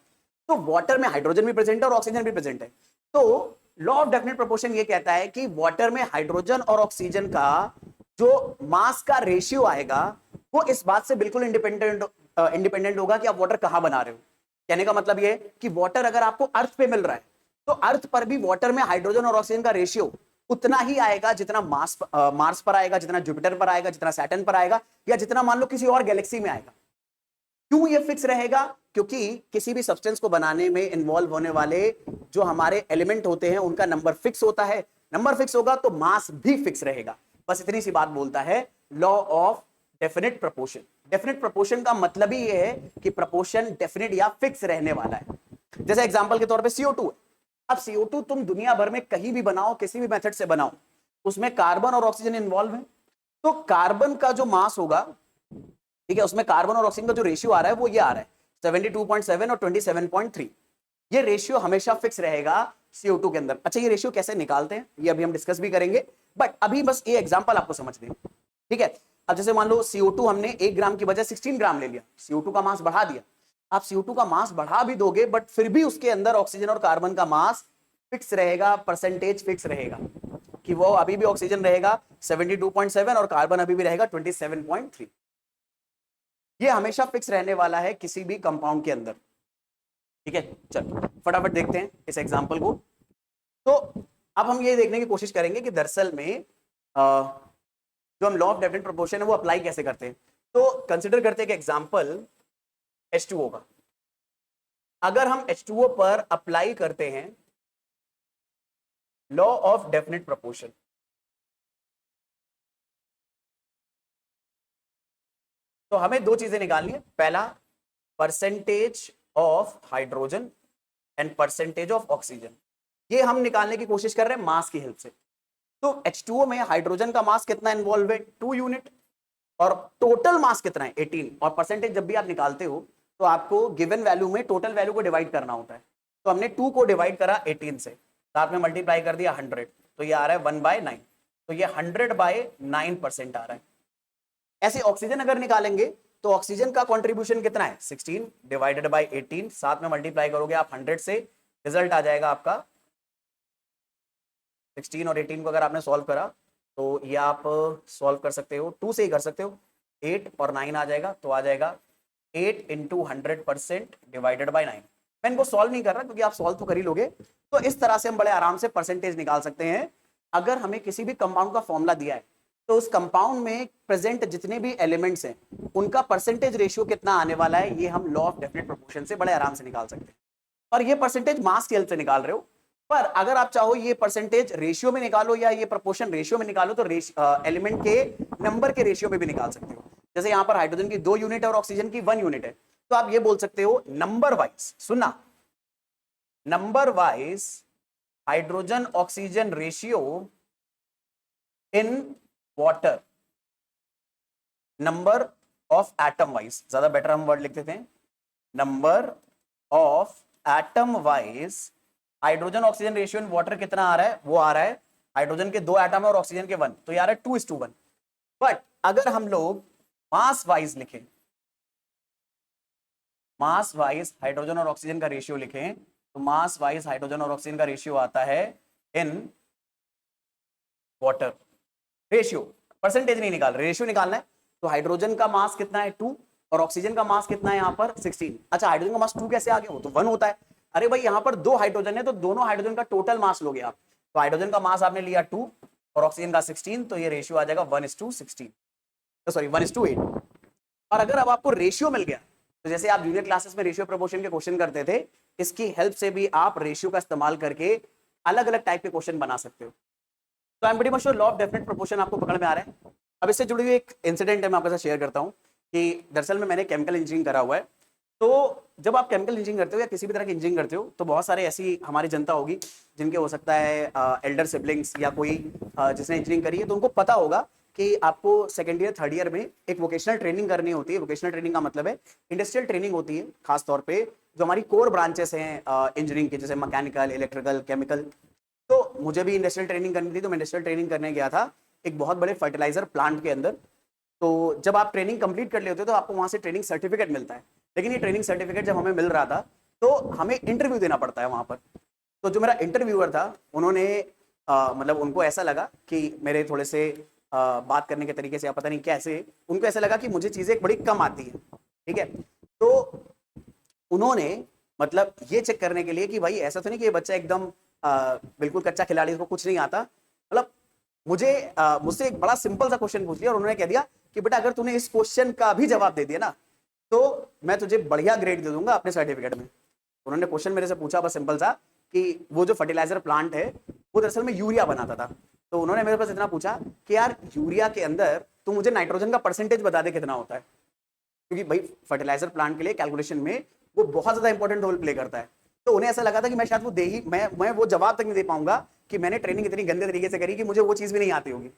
तो वाटर में हाइड्रोजन भी प्रेजेंट है और ऑक्सीजन भी प्रेजेंट है। तो लॉ ऑफ डेफिनेट प्रोपोर्शन ये कहता है कि वाटर में हाइड्रोजन और ऑक्सीजन का जो मास का रेशियो आएगा वो इस बात से बिल्कुल इंडिपेंडेंट होगा कि आप वाटर कहां बना रहे हो। कहने का मतलब ये है कि वाटर अगर आपको अर्थ पे मिल रहा है तो अर्थ पर भी वाटर में हाइड्रोजन और ऑक्सीजन का रेशियो उतना ही आएगा जितना मार्स पर आएगा, जितना जुपिटर पर आएगा, जितना सैटर्न पर आएगा, या जितना मान लो किसी और गैलेक्सी में आएगा। क्यों ये फिक्स रहेगा? क्योंकि किसी भी सब्सटेंस को बनाने में इन्वॉल्व होने वाले जो हमारे एलिमेंट होते हैं उनका नंबर फिक्स होता है। नंबर फिक्स होगा तो मास भी फिक्स रहेगा। बस इतनी सी बात बोलता है law of definite proportion. Definite proportion का मतलब ही ये है कि प्रोपोर्शन डेफिनेट या फिक्स रहने वाला है। जैसे एग्जांपल के तौर पे CO2 है। अब CO2 तुम दुनिया भर में कहीं भी बनाओ, किसी भी मेथड से बनाओ, उसमें कार्बन और ऑक्सीजन इन्वॉल्व है। तो कार्बन का जो मास होगा, ठीक है, उसमें कार्बन और ऑक्सीजन का जो रेशियो आ रहा है वो ये आ रहा है 72.7 और 27.3। ये रेशियो हमेशा फिक्स रहेगा CO2 के अंदर। अच्छा, ये रेशियो कैसे निकालते हैं ये अभी हम डिस्कस भी करेंगे, बट अभी बस ये एग्जांपल आपको समझ दें, ठीक है। अब जैसे मान लो CO2 हमने 1 ग्राम की बजाय 16 ग्राम ले लिया, CO2 का मास बढ़ा दिया। आप CO2 का मास बढ़ा भी दोगे बट फिर भी उसके अंदर ऑक्सीजन और कार्बन का मास फिक्स रहेगा, परसेंटेज फिक्स रहेगा कि वो अभी भी ऑक्सीजन रहेगा 72.7 और कार्बन अभी भी रहेगा 27.3। ये हमेशा फिक्स रहने वाला है किसी भी कंपाउंड के अंदर, ठीक है। चलो फटाफट देखते हैं इस एग्जांपल को। तो अब हम ये देखने की कोशिश करेंगे कि दरअसल में जो हम लॉ ऑफ डेफिनेट प्रोपोर्शन है वो अप्लाई कैसे करते हैं। तो कंसिडर करते हैं कि एग्जांपल H2O का। अगर हम H2O पर अप्लाई करते हैं लॉ ऑफ डेफिनेट प्रोपोर्शन, तो हमें दो चीजें निकालनी है। पहला, percentage of hydrogen and percentage of oxygen. ये हम निकालने की कोशिश कर रहे हैं मास की हेल्प से। तो H2O में हाइड्रोजन का मास कितना इन्वॉल्व है? 2 यूनिट। और टोटल मास कितना है? 18। और परसेंटेज जब भी आप निकालते हो तो आपको गिवन वैल्यू में टोटल वैल्यू को डिवाइड करना होता है। तो हमने 2 को डिवाइड करा 18 से, साथ में मल्टीप्लाई कर दिया 100, तो ये आ रहा है 1/9। तो ये 100/9% आ रहा है। ऐसे ऑक्सीजन अगर निकालेंगे तो ऑक्सीजन का कंट्रीब्यूशन कितना है? 16 डिवाइडेड बाय 18, साथ में मल्टीप्लाई करोगे आप 100 से, रिजल्ट आ जाएगा आपका 16 और 18 को अगर आपने सॉल्व करा तो ये आप सॉल्व कर सकते हो, 2 से ही कर सकते हो, 8 और 9 आ जाएगा, तो आ जाएगा 8 इंटू 100% डिवाइडेड बाई 9। मैं इनको सॉल्व नहीं कर रहा क्योंकि आप सॉल्व तो कर ही लोगे। तो इस तरह से हम बड़े आराम से परसेंटेज निकाल सकते हैं। अगर हमें किसी भी कंपाउंड का फॉर्मूला दिया है तो उस कंपाउंड में प्रेजेंट जितने भी एलिमेंट्स हैं उनका परसेंटेज रेशियो कितना आने वाला है, ये हम लॉ ऑफ डेफिनेट प्रोपोर्शन से बड़े आराम से निकाल सकते हैं। और ये परसेंटेज मास की हेल्प से निकाल रहे हो, पर अगर आप चाहो ये परसेंटेज रेशियो में निकालो या ये प्रोपोर्शन रेशियो में निकालो तो एलिमेंट के नंबर के रेशियो में भी निकाल सकते हो। जैसे यहां पर हाइड्रोजन की 2 यूनिट है और ऑक्सीजन की 1 यूनिट है, तो आप ये बोल सकते हो नंबर वाइज, सुनना, number wise hydrogen oxygen ratio in water, number of atom wise, ज्यादा बेटर हम वर्ड लिख देते हैं, number of atom wise hydrogen oxygen ratio in water कितना आ रहा है? वो आ रहा है, हाइड्रोजन के 2 एटम है और ऑक्सीजन के 1, तो ये आ रहा है 2:1। बट अगर हम लोग मास वाइज लिखें, मास वाइज हाइड्रोजन और ऑक्सीजन का रेशियो लिखें, तो मास वाइज हाइड्रोजन और ऑक्सीजन का रेशियो आता है इन वाटर। रेशियो, परसेंटेज नहीं निकाल रहे, रेशियो निकालना है। तो हाइड्रोजन का मास कितना है? 2 और ऑक्सीजन का मास कितना है यहाँ पर? 16। अच्छा, हाइड्रोजन का मास 2 कैसे आ गया? वो तो 1 होता है। अरे भाई यहाँ पर 2 हाइड्रोजन है तो दोनों हाइड्रोजन का टोटल मास लोगे आप। तो हाइड्रोजन का मास आपने लिया 2 और ऑक्सीजन का 16, तो ये रेशियो आ जाएगा 1:16, सॉरी 1:8। और अगर अब आपको रेशियो मिल गया तो जैसे आप जूनियर क्लासेस में रेशियो प्रोपोर्शन के क्वेश्चन करते थे, इसकी हेल्प से भी आप रेशियो का इस्तेमाल करके अलग अलग टाइप के क्वेश्चन बना सकते हो। तो I am pretty much sure law of definite proportion आपको पकड़ में आ रहा है। अब इससे जुड़ी हुई एक इंसिडेंट है, मैं आपके साथ शेयर करता हूँ कि दरअसल में मैंने केमिकल इंजीनियरिंग करा हुआ है। तो जब आप केमिकल इंजीनियरिंग करते हो या किसी भी तरह की इंजीनियरिंग करते हो तो बहुत सारे ऐसी हमारी जनता होगी जिनके हो सकता है एल्डर सिबलिंग्स या कोई जिसने इंजीनियरिंग करी है, तो उनको पता होगा कि आपको सेकेंड ईयर थर्ड ईयर में एक वोकेशनल ट्रेनिंग करनी होती है। वोकेशनल ट्रेनिंग का मतलब है इंडस्ट्रियल ट्रेनिंग होती है, खासतौर पे जो हमारी कोर ब्रांचेस हैं इंजीनियरिंग की, जैसे मैकेनिकल, इलेक्ट्रिकल, केमिकल। तो मुझे भी इंडस्ट्रियल ट्रेनिंग करनी थी, तो मैं इंडस्ट्रियल ट्रेनिंग करने गया था एक बहुत बड़े फर्टिलाइजर प्लांट के अंदर। तो जब आप ट्रेनिंग कंप्लीट कर लेते हो तो आपको वहां से ट्रेनिंग सर्टिफिकेट मिलता है। लेकिन ये ट्रेनिंग सर्टिफिकेट जब हमें मिल रहा था तो हमें इंटरव्यू देना पड़ता है वहां पर। तो जो मेरा इंटरव्यूअर था उन्होंने मतलब उनको ऐसा लगा कि मेरे थोड़े से बात करने के तरीके से या पता नहीं कैसे उनको ऐसा लगा कि मुझे चीजें बड़ी कम आती हैं, ठीक है। तो उन्होंने मतलब ये चेक करने के लिए कि भाई ऐसा तो नहीं कि ये बच्चा एकदम बिल्कुल कच्चा खिलाड़ी, इसको कुछ नहीं आता। मतलब मुझसे एक बड़ा सिंपल सा क्वेश्चन पूछ लिया और उन्होंने कह दिया कि बेटा अगर तूने इस क्वेश्चन का भी जवाब दे दिया ना तो मैं तुझे बढ़िया ग्रेड दे दूंगा अपने सर्टिफिकेट में। उन्होंने क्वेश्चन मेरे से पूछा बस सिंपल सा कि वो जो फर्टिलाइजर प्लांट है वो दरअसल में यूरिया बनाता था। तो उन्होंने मेरे पास इतना पूछा कि यार यूरिया के अंदर तू मुझे नाइट्रोजन का परसेंटेज बता दे कितना होता है, क्योंकि भाई फर्टिलाइजर प्लांट के लिए कैलकुलेशन में वो बहुत ज्यादा इंपॉर्टेंट रोल प्ले करता है। तो उन्हें ऐसा लगा था कि मैं शायद वो दे ही मैं वो जवाब तक नहीं दे पाऊंगा कि मैंने ट्रेनिंग इतनी गंदे तरीके से करी कि मुझे वो चीज भी नहीं आती होगी।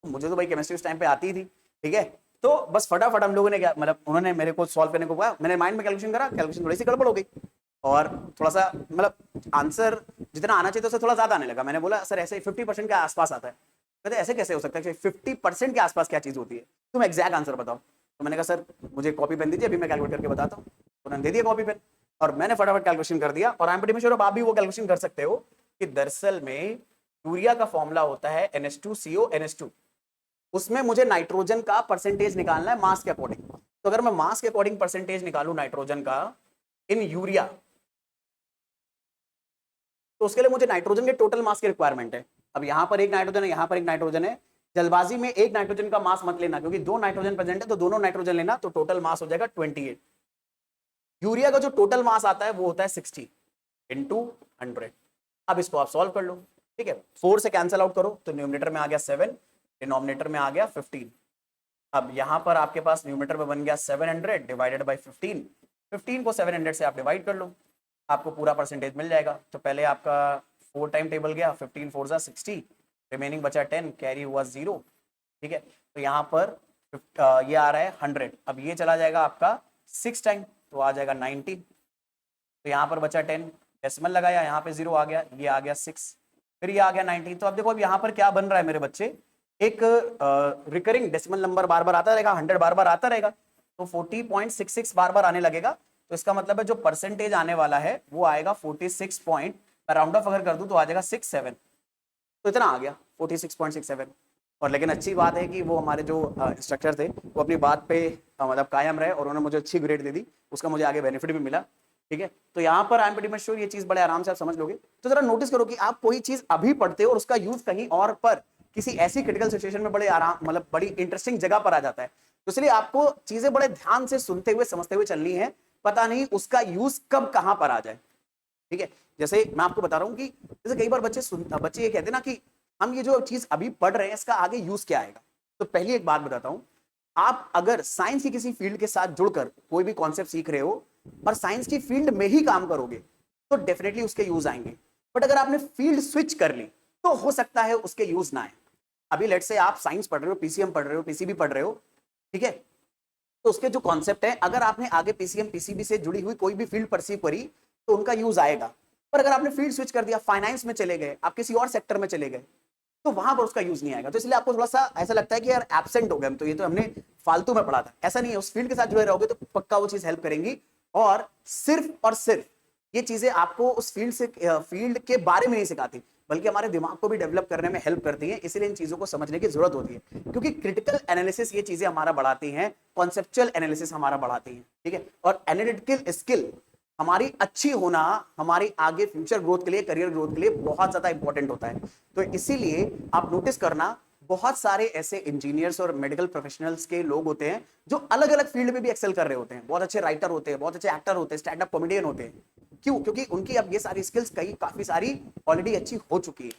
मुझे तो भाई केमिस्ट्री उस टाइम पे आती थी, ठीक है। तो बस फटाफट हम लोगों ने क्या, मतलब उन्होंने मेरे को सॉल्व करने को कहा, मैंने माइंड में कैलकुलेशन करा, कैलकुलेशन थोड़ी सी गड़बड़ हो गई और थोड़ा सा मतलब आंसर जितना आना चाहिए तो उससे थोड़ा ज्यादा आने लगा। मैंने बोला सर ऐसे 50% के आसपास आता है। कहते ऐसे कैसे हो सकता है, 50% के आसपास क्या चीज होती है, तुम एग्जैक्ट आंसर बताओ। तो मैंने कहा सर मुझे कॉपी पेन दीजिए, अभी मैं कैलकुलेट करके बताता हूँ। उन्होंने दे दिया कॉपी पेन और मैंने फटाफट कैलकुलेशन कर दिया। और आई एम प्रीटी श्योर अब आप भी वो कैलकुलेशन कर सकते हो कि दरअसल में यूरिया का फॉर्मूला होता है NH2CO NH2। उसमें मुझे नाइट्रोजन का परसेंटेज निकालना है मास के अकॉर्डिंग। तो अगर मैं मास के अकॉर्डिंग परसेंटेज निकालूं नाइट्रोजन का इन यूरिया, तो उसके लिए मुझे नाइट्रोजन के टोटल मास की रिक्वायरमेंट है। अब यहां पर एक नाइट्रोजन है, यहां पर एक नाइट्रोजन है। जल्दबाजी में एक नाइट्रोजन का मास मत लेना, क्योंकि दो नाइट्रोजन प्रेजेंट है तो दोनों नाइट्रोजन लेना, तो टोटल मास हो जाएगा 28। यूरिया का जो टोटल मास आता है वो होता है 60 इंटू 100। अब इसको आप सॉल्व कर लो, ठीक है। 4 से कैंसिल आउट करो तो न्यूमरेटर में आ गया 7, डिनोमिनेटर में आ गया 15। अब यहां पर आपके पास न्यूमरेटर में बन गया 700 डिवाइडेड बाई 15। 15 को 700 से आप डिवाइड कर लो, आपको पूरा परसेंटेज मिल जाएगा। तो पहले आपका 4 टाइम टेबल गया, 15 4 जा 60, रिमेनिंग बचा 10, कैरी हुआ 0, ठीक है। तो यहाँ पर ये आ रहा है 100। अब ये चला जाएगा आपका 6 टाइम तो आ जाएगा 90। तो यहाँ पर बचा 10, डेसिमल लगाया, यहाँ पे 0 आ गया, ये आ गया 6, फिर ये आ गया 19। तो अब देखो अब यहाँ पर क्या बन रहा है मेरे बच्चे, एक रिकरिंग डेसिमल नंबर बार बार आता रहेगा, 100 बार बार आता रहेगा, तो 40.66 बार बार आने लगेगा। तो इसका मतलब है जो परसेंटेज आने वाला है वो आएगा 46 पॉइंट, राउंड ऑफ अगर कर दूं तो आ जाएगा 67। तो इतना आ गया 46.67। और लेकिन अच्छी बात है कि वो हमारे जो इंस्ट्रक्टर थे वो अपनी बात पे मतलब कायम रहे और उन्होंने मुझे अच्छी ग्रेड दे दी, उसका मुझे आगे बेनिफिट भी मिला, ठीक है। तो यहाँ पर I am pretty much sure ये चीज बड़े आराम से आप समझ लोगे। तो जरा नोटिस करो कि आप कोई चीज अभी पढ़ते हो और उसका यूज कहीं और पर किसी ऐसी क्रिटिकल सिचुएशन में बड़े आराम मतलब बड़ी इंटरेस्टिंग जगह पर आ जाता है। तो इसलिए आपको चीजें बड़े ध्यान से सुनते हुए समझते हुए चलनी है, पता नहीं उसका यूज कब कहां पर आ जाए, ठीक है। जैसे मैं आपको बता रहा हूं कि जैसे कई बार बच्चे ये कहते हैं ना कि हम ये जो चीज अभी पढ़ रहे हैं इसका आगे यूज क्या आएगा। तो पहली एक बात बताता हूं, आप अगर साइंस की किसी फील्ड के साथ जुड़कर कोई भी कॉन्सेप्ट सीख रहे हो और साइंस की फील्ड में ही काम करोगे तो डेफिनेटली उसके यूज आएंगे। बट अगर आपने फील्ड स्विच कर ली तो हो सकता है उसके यूज ना आए। अभी लेट्स से आप साइंस पढ़ रहे हो, पीसीएम पढ़ रहे हो, पीसीबी पढ़ रहे हो, ठीक है। तो उसके जो कॉन्सेप्ट है अगर आपने आगे पीसीएम पीसीबी से जुड़ी हुई कोई भी फील्ड परसीव करी तो उनका यूज आएगा। पर अगर आपने फील्ड स्विच कर दिया, फाइनेंस में चले गए, आप किसी और सेक्टर में चले गए, तो वहां पर उसका यूज नहीं आएगा। तो इसलिए आपको थोड़ा सा ऐसा लगता है कि यार एब्सेंट हो गए हम, तो ये तो हमने फालतू में पढ़ा था। ऐसा नहीं है, उस फील्ड के साथ जुड़े रहोगे तो पक्का वो चीज हेल्प करेंगी। और सिर्फ ये चीजें आपको उस फील्ड के बारे में नहीं सिखाती, बल्कि हमारे दिमाग को भी डेवलप करने में हेल्प करती है। इसलिए इन चीजों को समझने की जरूरत होती है, क्योंकि क्रिटिकल एनालिसिस ये चीजें हमारा बढ़ाती हैं, कॉन्सेप्चुअल एनालिसिस हमारा बढ़ाती है, ठीक है। और एनालिटिकल स्किल हमारी अच्छी होना हमारी आगे फ्यूचर ग्रोथ के लिए, करियर ग्रोथ के लिए बहुत ज्यादा इंपॉर्टेंट होता है। तो इसीलिए आप नोटिस करना बहुत सारे ऐसे इंजीनियर्स और मेडिकल प्रोफेशनल्स के लोग होते हैं जो अलग अलग फील्ड में भी एक्सेल कर रहे होते हैं, बहुत अच्छे राइटर होते हैं, बहुत अच्छे एक्टर होते हैं, स्टैंड अप कॉमेडियन होते हैं। क्यों? क्योंकि उनकी अब ये सारी स्किल्स काफी सारी ऑलरेडी अच्छी हो चुकी है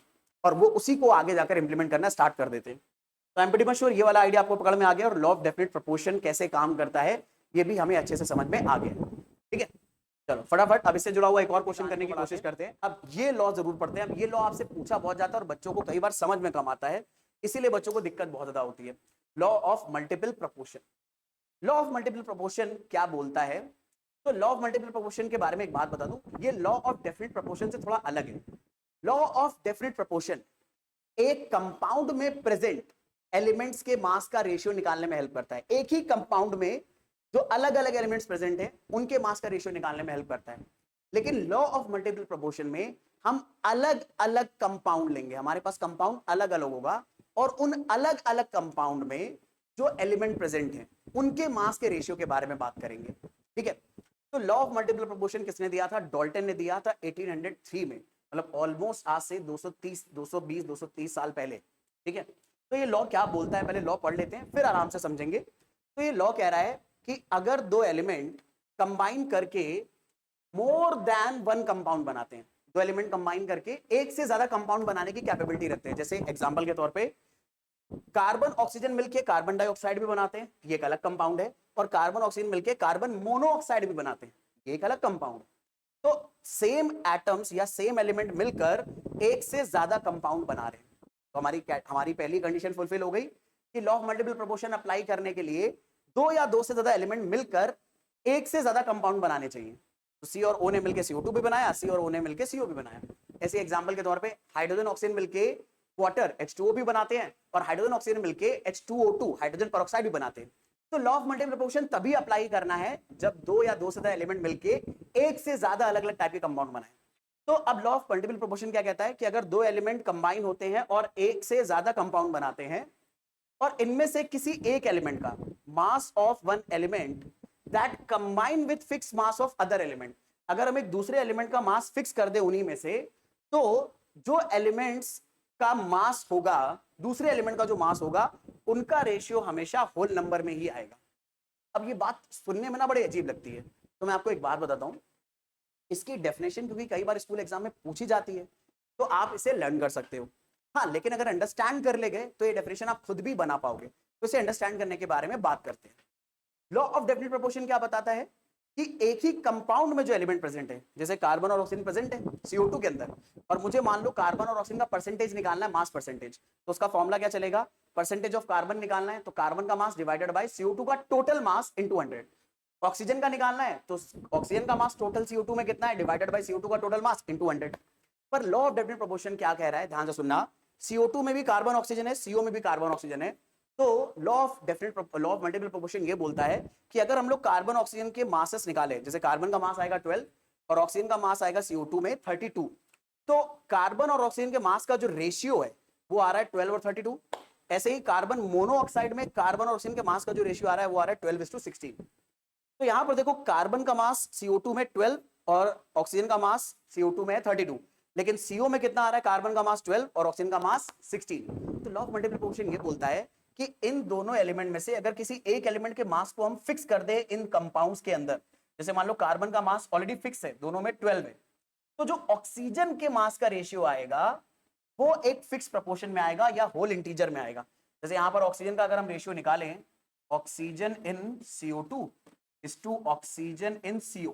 और वो उसी को आगे जाकर इंप्लीमेंट करना स्टार्ट कर देते हैं। तो I am pretty much sure ये वाला आइडिया आपको पकड़ में आ गया और लॉ ऑफ डेफिनेट प्रोपोर्शन कैसे काम करता है ये भी हमें अच्छे से समझ में आ गया, ठीक है। चलो फटाफट अब इससे जुड़ा हुआ एक और क्वेश्चन करने की कोशिश करते हैं। अब ये लॉ जरूर पढ़ते हैं। अब ये लॉ आपसे पूछा बहुत जाता है और बच्चों को कई बार समझ में कम आता है, इसीलिए बच्चों को दिक्कत बहुत ज्यादा होती है। Law of multiple proportion. Law of multiple proportion क्या बोलता है? तो लॉ ऑफ मल्टीपल प्रोपोर्शन के बारे में एक बात बता दूं, ये लॉ ऑफ डेफिनेट प्रोपोर्शन से थोड़ा अलग है। लॉ ऑफ डेफिनेट प्रोपोर्शन एक कंपाउंड में प्रेजेंट एलिमेंट्स के मास का रेशियो निकालने में हेल्प करता है। एक ही कंपाउंड में जो अलग अलग एलिमेंट्स प्रेजेंट हैं उनके मास का रेशियो निकालने में हेल्प करता है। लेकिन लॉ ऑफ मल्टीपल प्रोपोर्शन में हम अलग अलग कंपाउंड लेंगे, हमारे पास कंपाउंड अलग अलग होगा और उन अलग अलग कंपाउंड में जो एलिमेंट प्रेजेंट हैं उनके मास के रेशियो के बारे में बात करेंगे, ठीक है। तो लॉ ऑफ मल्टीपल प्रोपोर्शन किसने दिया था? डाल्टन ने दिया था 1803 में, मतलब ऑलमोस्ट आज से 230 साल पहले। ठीक है, तो ये लॉ क्या बोलता है, पहले लॉ पढ़ लेते हैं फिर आराम से समझेंगे। तो ये लॉ कह रहा है कि अगर दो एलिमेंट कंबाइन करके मोर देन वन कंपाउंड बनाते हैं, दो एलिमेंट कंबाइन करके एक से ज्यादा कंपाउंड बनाने की कैपेबिलिटी रखते हैं, जैसे एग्जांपल के तौर पे कार्बन ऑक्सीजन मिलके कार्बन डाइऑक्साइड भी बनाते हैं, ये एक अलग कंपाउंड है, और कार्बन ऑक्सीजन मिलके कार्बन मोनोऑक्साइड भी बनाते हैं, ये एक अलग कंपाउंड। तो सेम एटम्स या सेम एलिमेंट मिलकर एक से ज्यादा कंपाउंड बना रहे हैं, तो हमारी पहली कंडीशन फुलफिल हो गई कि law of multiple proportion apply करने के लिए दो या दो से ज्यादा एलिमेंट मिलकर एक से ज्यादा कंपाउंड बनाने चाहिए। तो सी और ओ ने मिलकर CO2 भी बनाया, सी और ओ ने मिलकर CO भी बनाया। ऐसे एग्जांपल के तौर पे हाइड्रोजन ऑक्सीजन मिलके वाटर H2O भी बनाते हैं, और हाइड्रोजन ऑक्सीजन मिलके H2O2 हाइड्रोजन पेरोक्साइड भी बनाते हैं। तो लॉ ऑफ मल्टीपल प्रोपोर्शन तभी अप्लाई करना है जब दो या दो से ज्यादा एलिमेंट मिलके एक से ज्यादा अलग अलग टाइप के कंपाउंड बनाए। तो अब लॉ ऑफ मल्टीपल प्रोपोर्शन क्या कहता है कि अगर दो एलिमेंट कंबाइन होते हैं और एक से ज्यादा कंपाउंड बनाते हैं, और इनमें से किसी एक एलिमेंट का mass of one element that combine with fix mass of other element, अगर हम एक दूसरे एलिमेंट का मास फिक्स कर दे उन्हीं में से, तो जो एलिमेंट्स का मास होगा, दूसरे एलिमेंट का जो मास होगा, उनका रेशियो हमेशा होल नंबर में ही आएगा। अब ये बात सुनने में ना बड़ी अजीब लगती है, तो मैं आपको एक बात बताता हूं, इसकी डेफिनेशन क्योंकि कई बार स्कूल एग्जाम में पूछी जाती है, तो आप इसे लर्न कर सकते हो। हाँ, लेकिन अगर अंडरस्टैंड कर ले गए तो ये डेफिनेशन आप खुद भी बना पाओगे। तो इसे अंडरस्टैंड करने के बारे में बात करते हैं। लॉ ऑफ डेफिनेट प्रोपोर्शन क्या बताता है कि एक ही कंपाउंड में जो एलिमेंट प्रेजेंट है, जैसे कार्बन और ऑक्सीजन प्रेजेंट है CO2 के अंदर, और मुझे मान लो कार्बन और ऑक्सीजन का परसेंटेज निकालना है, मास परसेंटेज, तो उसका फॉर्मूला क्या चलेगा? परसेंटेज ऑफ कार्बन निकालना है तो कार्बन का मास डिवाइडेड बाय CO2 का टोटल मास इनटू 100। ऑक्सीजन का निकालना है तो ऑक्सीजन का मास टोटल CO2 में कितना है, डिवाइडेड बाय CO2 का टोटल मास इनटू 100। पर लॉ ऑफ डेफिनेट प्रोपोर्शन क्या कह रहा है, ध्यान से सुनना, CO2 में भी कार्बन ऑक्सीजन है, CO में भी कार्बन ऑक्सीजन है। तो लॉ ऑफ मल्टीपल प्रोपोर्शन ये बोलता है कि अगर हम लोग कार्बन ऑक्सीजन के मासेस निकाले, जैसे कार्बन का मास आएगा 12 और ऑक्सीजन का मास आएगा CO2 में 32, तो कार्बन और ऑक्सीजन के मास का जो रेशियो है वो आ रहा है 12 और 32। ऐसे ही कार्बन मोनोऑक्साइड में कार्बन और ऑक्सीजन के मास का जो रेशियो आ रहा है वो आ रहा है 12:16। तो यहां पर देखो, कार्बन का मास CO2 में 12 और ऑक्सीजन का मास CO2 में है 32, लेकिन CO में कितना आ रहा है, कार्बन का मास 12 और ऑक्सीजन का मास 16। तो लॉ ऑफ मल्टीपल प्रोपोर्शन ये बोलता है कि इन दोनों एलिमेंट में से अगर किसी एक एलिमेंट के मास को हम फिक्स कर दे इन कंपाउंड्स के अंदर, जैसे मान लो कार्बन का मास ऑलरेडी फिक्स है, दोनों में 12 है, तो जो ऑक्सीजन के मास का रेशियो आएगा वो एक फिक्स प्रोपोर्शन में आएगा या होल इंटीजर में आएगा। जैसे यहां पर ऑक्सीजन का अगर हम रेशियो निकालें, oxygen in CO2 is to oxygen in CO,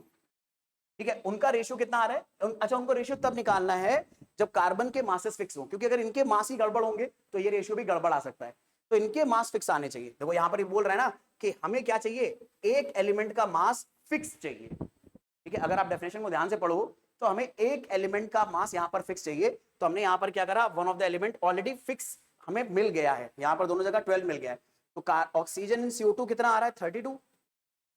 ठीक है, उनका रेशियो कितना आ रहा है? अच्छा, उनको रेशियो तब निकालना है जब कार्बन के मासेस फिक्स हो, क्योंकि अगर इनके मास ही गड़बड़ होंगे तो ये रेशियो भी गड़बड़ आ सकता है। तो इनके मास फिक्स आने चाहिए। देखो यहां पर ये बोल रहा है ना कि हमें क्या चाहिए, एक एलिमेंट का मास फिक्स चाहिए। ठीक है, अगर आप डेफिनेशन को ध्यान से पढ़ो तो हमें एक एलिमेंट का मास यहां पर फिक्स चाहिए। तो हमने यहां पर क्या करा, one of the element already fix हमें मिल गया है, यहां पर दोनों जगह 12 मिल गया है। तो ऑक्सीजन इन CO2 कितना आ रहा है, 32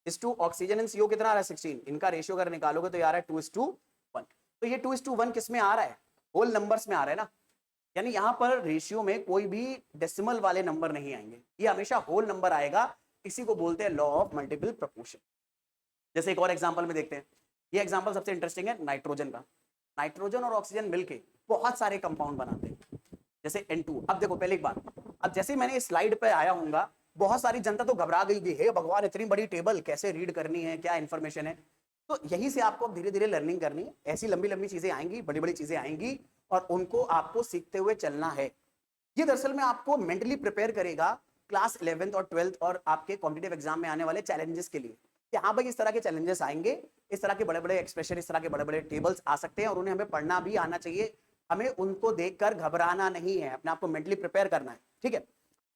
इस टू ऑक्सीजन इन CO कितना आ रहा है, 16। इनका रेशियो अगर निकालोगे तो ये आ रहा है 2:1। तो ये 2:1 किस में आ रहा है, होल नंबर्स में आ रहा है ना, यानी यहां पर रेशियो में कोई भी डेसिमल वाले नंबर नहीं आएंगे, ये हमेशा होल नंबर आएगा। इसी को बोलते हैं लॉ ऑफ मल्टीपल प्रोपोर्शन। जैसे एक और एग्जांपल में देखते हैं, ये एग्जांपल सबसे इंटरेस्टिंग है नाइट्रोजन का। नाइट्रोजन और ऑक्सीजन मिलके बहुत सारे कंपाउंड बनाते हैं, जैसे N2। अब देखो पहले एक बात, अब जैसे मैंने इस स्लाइड पे आया हूँगा, बहुत सारी जनता तो घबरा गई कि हे भगवान, इतनी बड़ी टेबल कैसे रीड करनी है, क्या इंफॉर्मेशन है। तो यहीं से आपको धीरे धीरे लर्निंग करनी है, ऐसी लंबी लंबी चीजें आएंगी, बड़ी बड़ी चीजें आएंगी, और उनको आपको सीखते हुए चलना है। ये दरअसल में आपको मेंटली प्रिपेयर करेगा क्लास 11th और 12th और आपके कॉम्पिटिटिव एग्जाम में आने वाले चैलेंजेस के लिए, कि हाँ भाई इस तरह के चैलेंजेस आएंगे, इस तरह के बड़े बड़े एक्सप्रेशन, इस तरह के बड़े बड़े टेबल्स आ सकते हैं, और उन्हें हमें पढ़ना भी आना चाहिए। हमें उनको देखकर घबराना नहीं है, अपने आप को मेंटली प्रिपेयर करना है। ठीक है,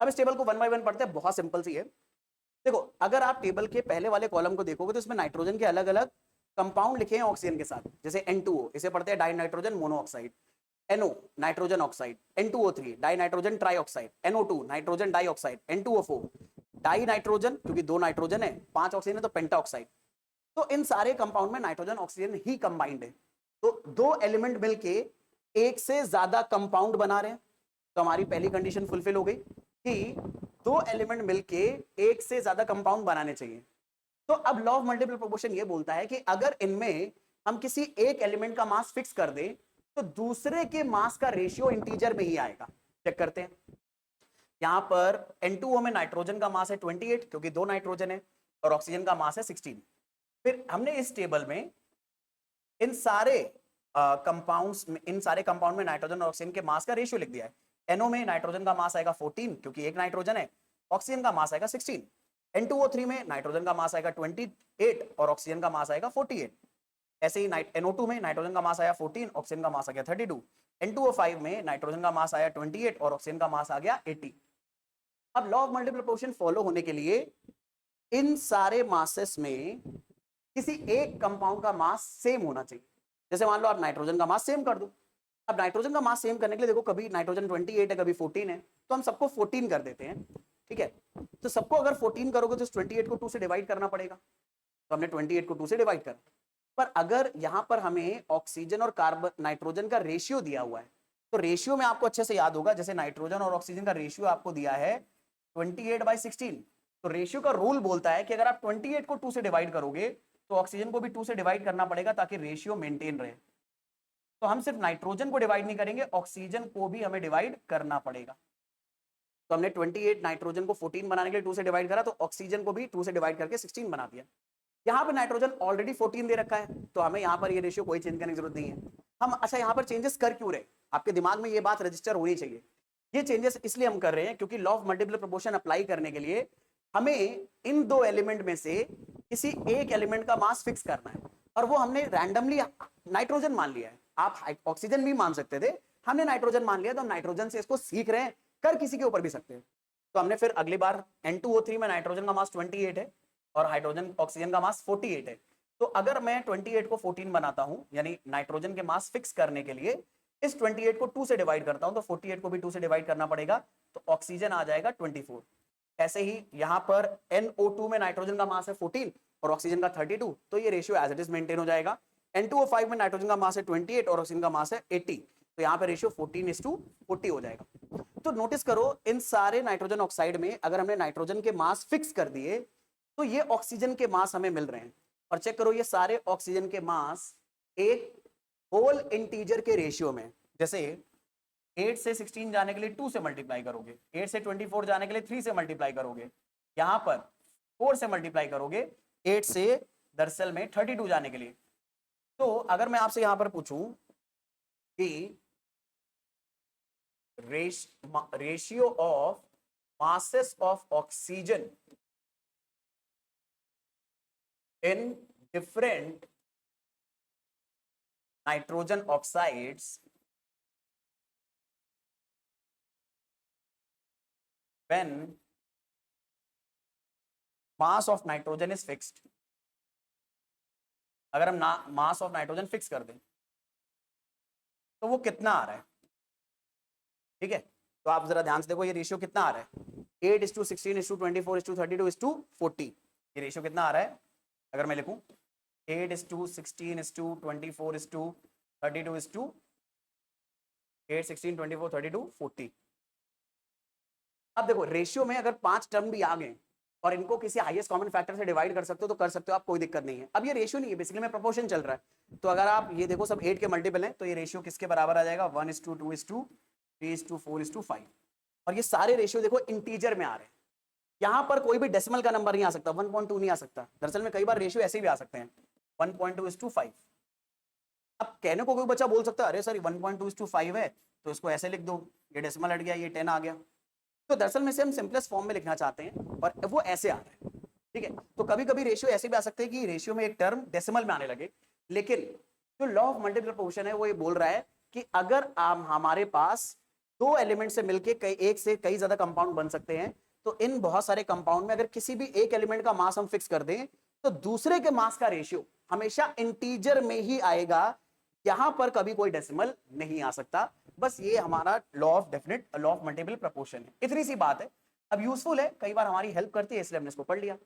अब इस टेबल को वन बाय वन पढ़ते हैं, बहुत सिंपल सी है। देखो, अगर आप टेबल के पहले वाले कॉलम को देखोगे तो इसमें नाइट्रोजन के अलग अलग कंपाउंड लिखे हैं ऑक्सीजन के साथ, जैसे N2O, इसे पढ़ते हैं die nitrogen monoxide. NO nitrogen oxide, N2O3 die nitrogen trioxide, NO2 nitrogen dioxide, N2O4 die nitrogen, क्योंकि दो नाइट्रोजन है, 5 ऑक्सीजन है तो पेंटाऑक्साइड। तो इन सारे कंपाउंड में नाइट्रोजन ऑक्सीजन ही कंबाइंड है। तो दो एलिमेंट मिलके एक से ज्यादा कंपाउंड बना रहे हैं, तो हमारी पहली कंडीशन फुलफिल हो गई कि दो एलिमेंट मिलके एक से ज्यादा कंपाउंड बनाने चाहिए। तो अब लॉ ऑफ मल्टीपल प्रोपोर्शन ये बोलता है कि अगर इनमें हम किसी एक एलिमेंट का मास फिक्स कर दें तो दूसरे के मास का रेशियो इंटीजर में ही आएगा। चेक करते हैं। यहां पर N2O में नाइट्रोजन का मास है 28 क्योंकि 2 नाइट्रोजन है और ऑक्सीजन का मास है 16। फिर हमने इस टेबल में इन सारे कंपाउंड्स में नाइट्रोजन और ऑक्सीजन के मास का रेशियो लिख दिया है। NO में नाइट्रोजन का मास आएगा 14 क्योंकि एक नाइट्रोजन है, ऑक्सीजन का मास आएगा 16। N2O3 में नाइट्रोजन का मास आएगा 28 और ऑक्सीजन का मास आएगा 48। ऐसे ही NO2 में नाइट्रोजन का मास आया 14, ऑक्सीजन का मास आ गया 32। N2O5 में नाइट्रोजन का मास आया 28 और ऑक्सीजन का मास आ गया 80। अब law of multiple proportion follow होने के लिए इन सारे मासेस में किसी एक कंपाउंड का मास सेम होना चाहिए। जैसे मान लो आप नाइट्रोजन का मास सेम कर दो। अब नाइट्रोजन का मास सेम करने के लिए देखो, कभी नाइट्रोजन 28 है, कभी 14 है, तो हम सबको 14 कर देते हैं। ठीक है, तो सबको अगर 14 करोगे तो 28 को 2 से डिवाइड करना पड़ेगा, तो हमने 28 को 2 से डिवाइड कर। पर अगर यहां पर हमें ऑक्सीजन और कार्बन नाइट्रोजन का रेशियो दिया हुआ है, तो रेशियो में आपको अच्छे से याद होगा, जैसे नाइट्रोजन और ऑक्सीजन का रेशियो आपको दिया है 28/16, तो रेशियो का रूल बोलता है कि अगर आप 28 को 2 से डिवाइड करोगे तो ऑक्सीजन को भी 2 से डिवाइड करना पड़ेगा ताकि रेशियो मेंटेन रहे। तो हम सिर्फ नाइट्रोजन को डिवाइड नहीं करेंगे, ऑक्सीजन को भी हमें डिवाइड करना पड़ेगा। तो हमने 28 नाइट्रोजन को 14 बनाने के लिए 2 से डिवाइड करा, तो ऑक्सीजन को भी 2 से डिवाइड करके 16 बना दिया। यहां पर नाइट्रोजन ऑलरेडी 14 दे रखा है, तो हमें यहां पर ये रेशियो कोई चेंज करने की जरूरत नहीं है। हम अच्छा यहां पर चेंजेस कर क्यों रहे, आपके दिमाग में ये बात रजिस्टर होनी चाहिए। ये चेंजेस इसलिए हम कर रहे हैं क्योंकि law of multiple proportion apply करने के लिए हमें इन दो एलिमेंट में से किसी एक एलिमेंट का मास फिक्स करना है, और वो हमने रैंडमली नाइट्रोजन मान लिया है। आप ऑक्सीजन भी मान सकते थे, हमने नाइट्रोजन मान लिया, तो हम नाइट्रोजन से इसको सीख रहे हैं, कर किसी के ऊपर भी सकते हैं। तो हमने फिर अगली बार N2O3 में नाइट्रोजन का मास 28 है और हाइड्रोजन ऑक्सीजन का मास 48 है, तो अगर मैं 28 को 14 बनाता हूं, यानी नाइट्रोजन के मास फिक्स करने के लिए इस 28 को 2 से डिवाइड करता हूं, तो 48 को भी 2 से डिवाइड करना पड़ेगा, तो ऑक्सीजन आ जाएगा 24। ऐसे ही यहां पर NO2 में नाइट्रोजन का मास है 14 और ऑक्सीजन का 32, तो ये ratio as it is maintain हो जाएगा। N2O5 में नाइट्रोजन का मास है 28 और ऑक्सीजन का मास है 80, तो यहां पर रेशियो 14:40 हो जाएगा। तो नोटिस करो, इन सारे नाइट्रोजन ऑक्साइड में अगर हमने नाइट्रोजन के मास फिक्स कर दिए तो ये ऑक्सीजन के मास हमें मिल रहे हैं। और चेक करो, ये सारे ऑक्सीजन के मास एक होल इंटीजर के रेशियो में, जैसे 8 से 16 जाने के लिए 2 से मल्टीप्लाई करोगे, 8 से 24 जाने के लिए 3 से मल्टीप्लाई करोगे, यहां पर 4 से मल्टीप्लाई करोगे 8 से दरअसल में 32 जाने के लिए। तो अगर मैं आपसे यहां पर पूछूं कि ratio of masses of oxygen in different nitrogen oxides when mass of nitrogen is fixed, अगर हम मास ऑफ नाइट्रोजन फिक्स कर दें तो वो कितना आ रहा है। ठीक है, तो आप जरा ध्यान से देखो, ये रेशियो कितना आ रहा है, 8:16:24:32:40। ये रेशियो कितना आ रहा है, अगर मैं लिखूं 8:16:24:32:40। अब देखो, रेशियो में अगर 5 टर्म भी आ गए और इनको किसी हाईएस्ट कॉमन फैक्टर से डिवाइड कर सकते हो तो कर सकते हो, आप कोई दिक्कत नहीं है। अब ये रेशियो नहीं है, बेसिकली में प्रोपोर्शन चल रहा है, तो अगर आप ये देखो सब 8 के मल्टीपल हैं, तो ये रेशियो किसके बराबर आ जाएगा, 1:2:3:4:5। और ये सारे रेशियो देखो इंटीजर में आ रहे हैं, यहां पर कोई भी डेसिमल का नंबर नहीं आ सकता, 1.2 नहीं आ सकता। दरअसल में कई बार रेशियो ऐसे भी आ सकते हैं 1.2:5। अब कहने को कोई बच्चा बोल सकता है, अरे सर 1.2:5 है तो इसको ऐसे लिख दो, ये डेसिमल हट गया, ये 10 आ गया। तो दरअसल में से हम सिंपलेस्ट फॉर्म में लिखना चाहते हैं और वो ऐसे आ रहा है। ठीक है, तो कभी कभी रेशियो ऐसे भी आ सकते हैं कि रेशियो में एक टर्म डेसिमल में आने लगे, लेकिन जो लॉ ऑफ मल्टीपल प्रोपोर्शन है वो ये बोल रहा है कि अगर हमारे पास दो एलिमेंट से मिलकर एक से कई ज्यादा कंपाउंड बन सकते हैं, तो इन बहुत सारे कंपाउंड में अगर किसी भी एक एलिमेंट का मास हम फिक्स कर दें तो दूसरे के मास का रेशियो हमेशा इंटीजर में ही आएगा, यहां पर कभी कोई डेसिमल नहीं आ सकता। बस ये हमारा लॉ ऑफ मल्टीपल प्रोपोर्शन है, इतनी सी बात है। अब यूजफुल है, कई बार हमारी हेल्प करती है, इसलिए हमने इसको पढ़ लिया,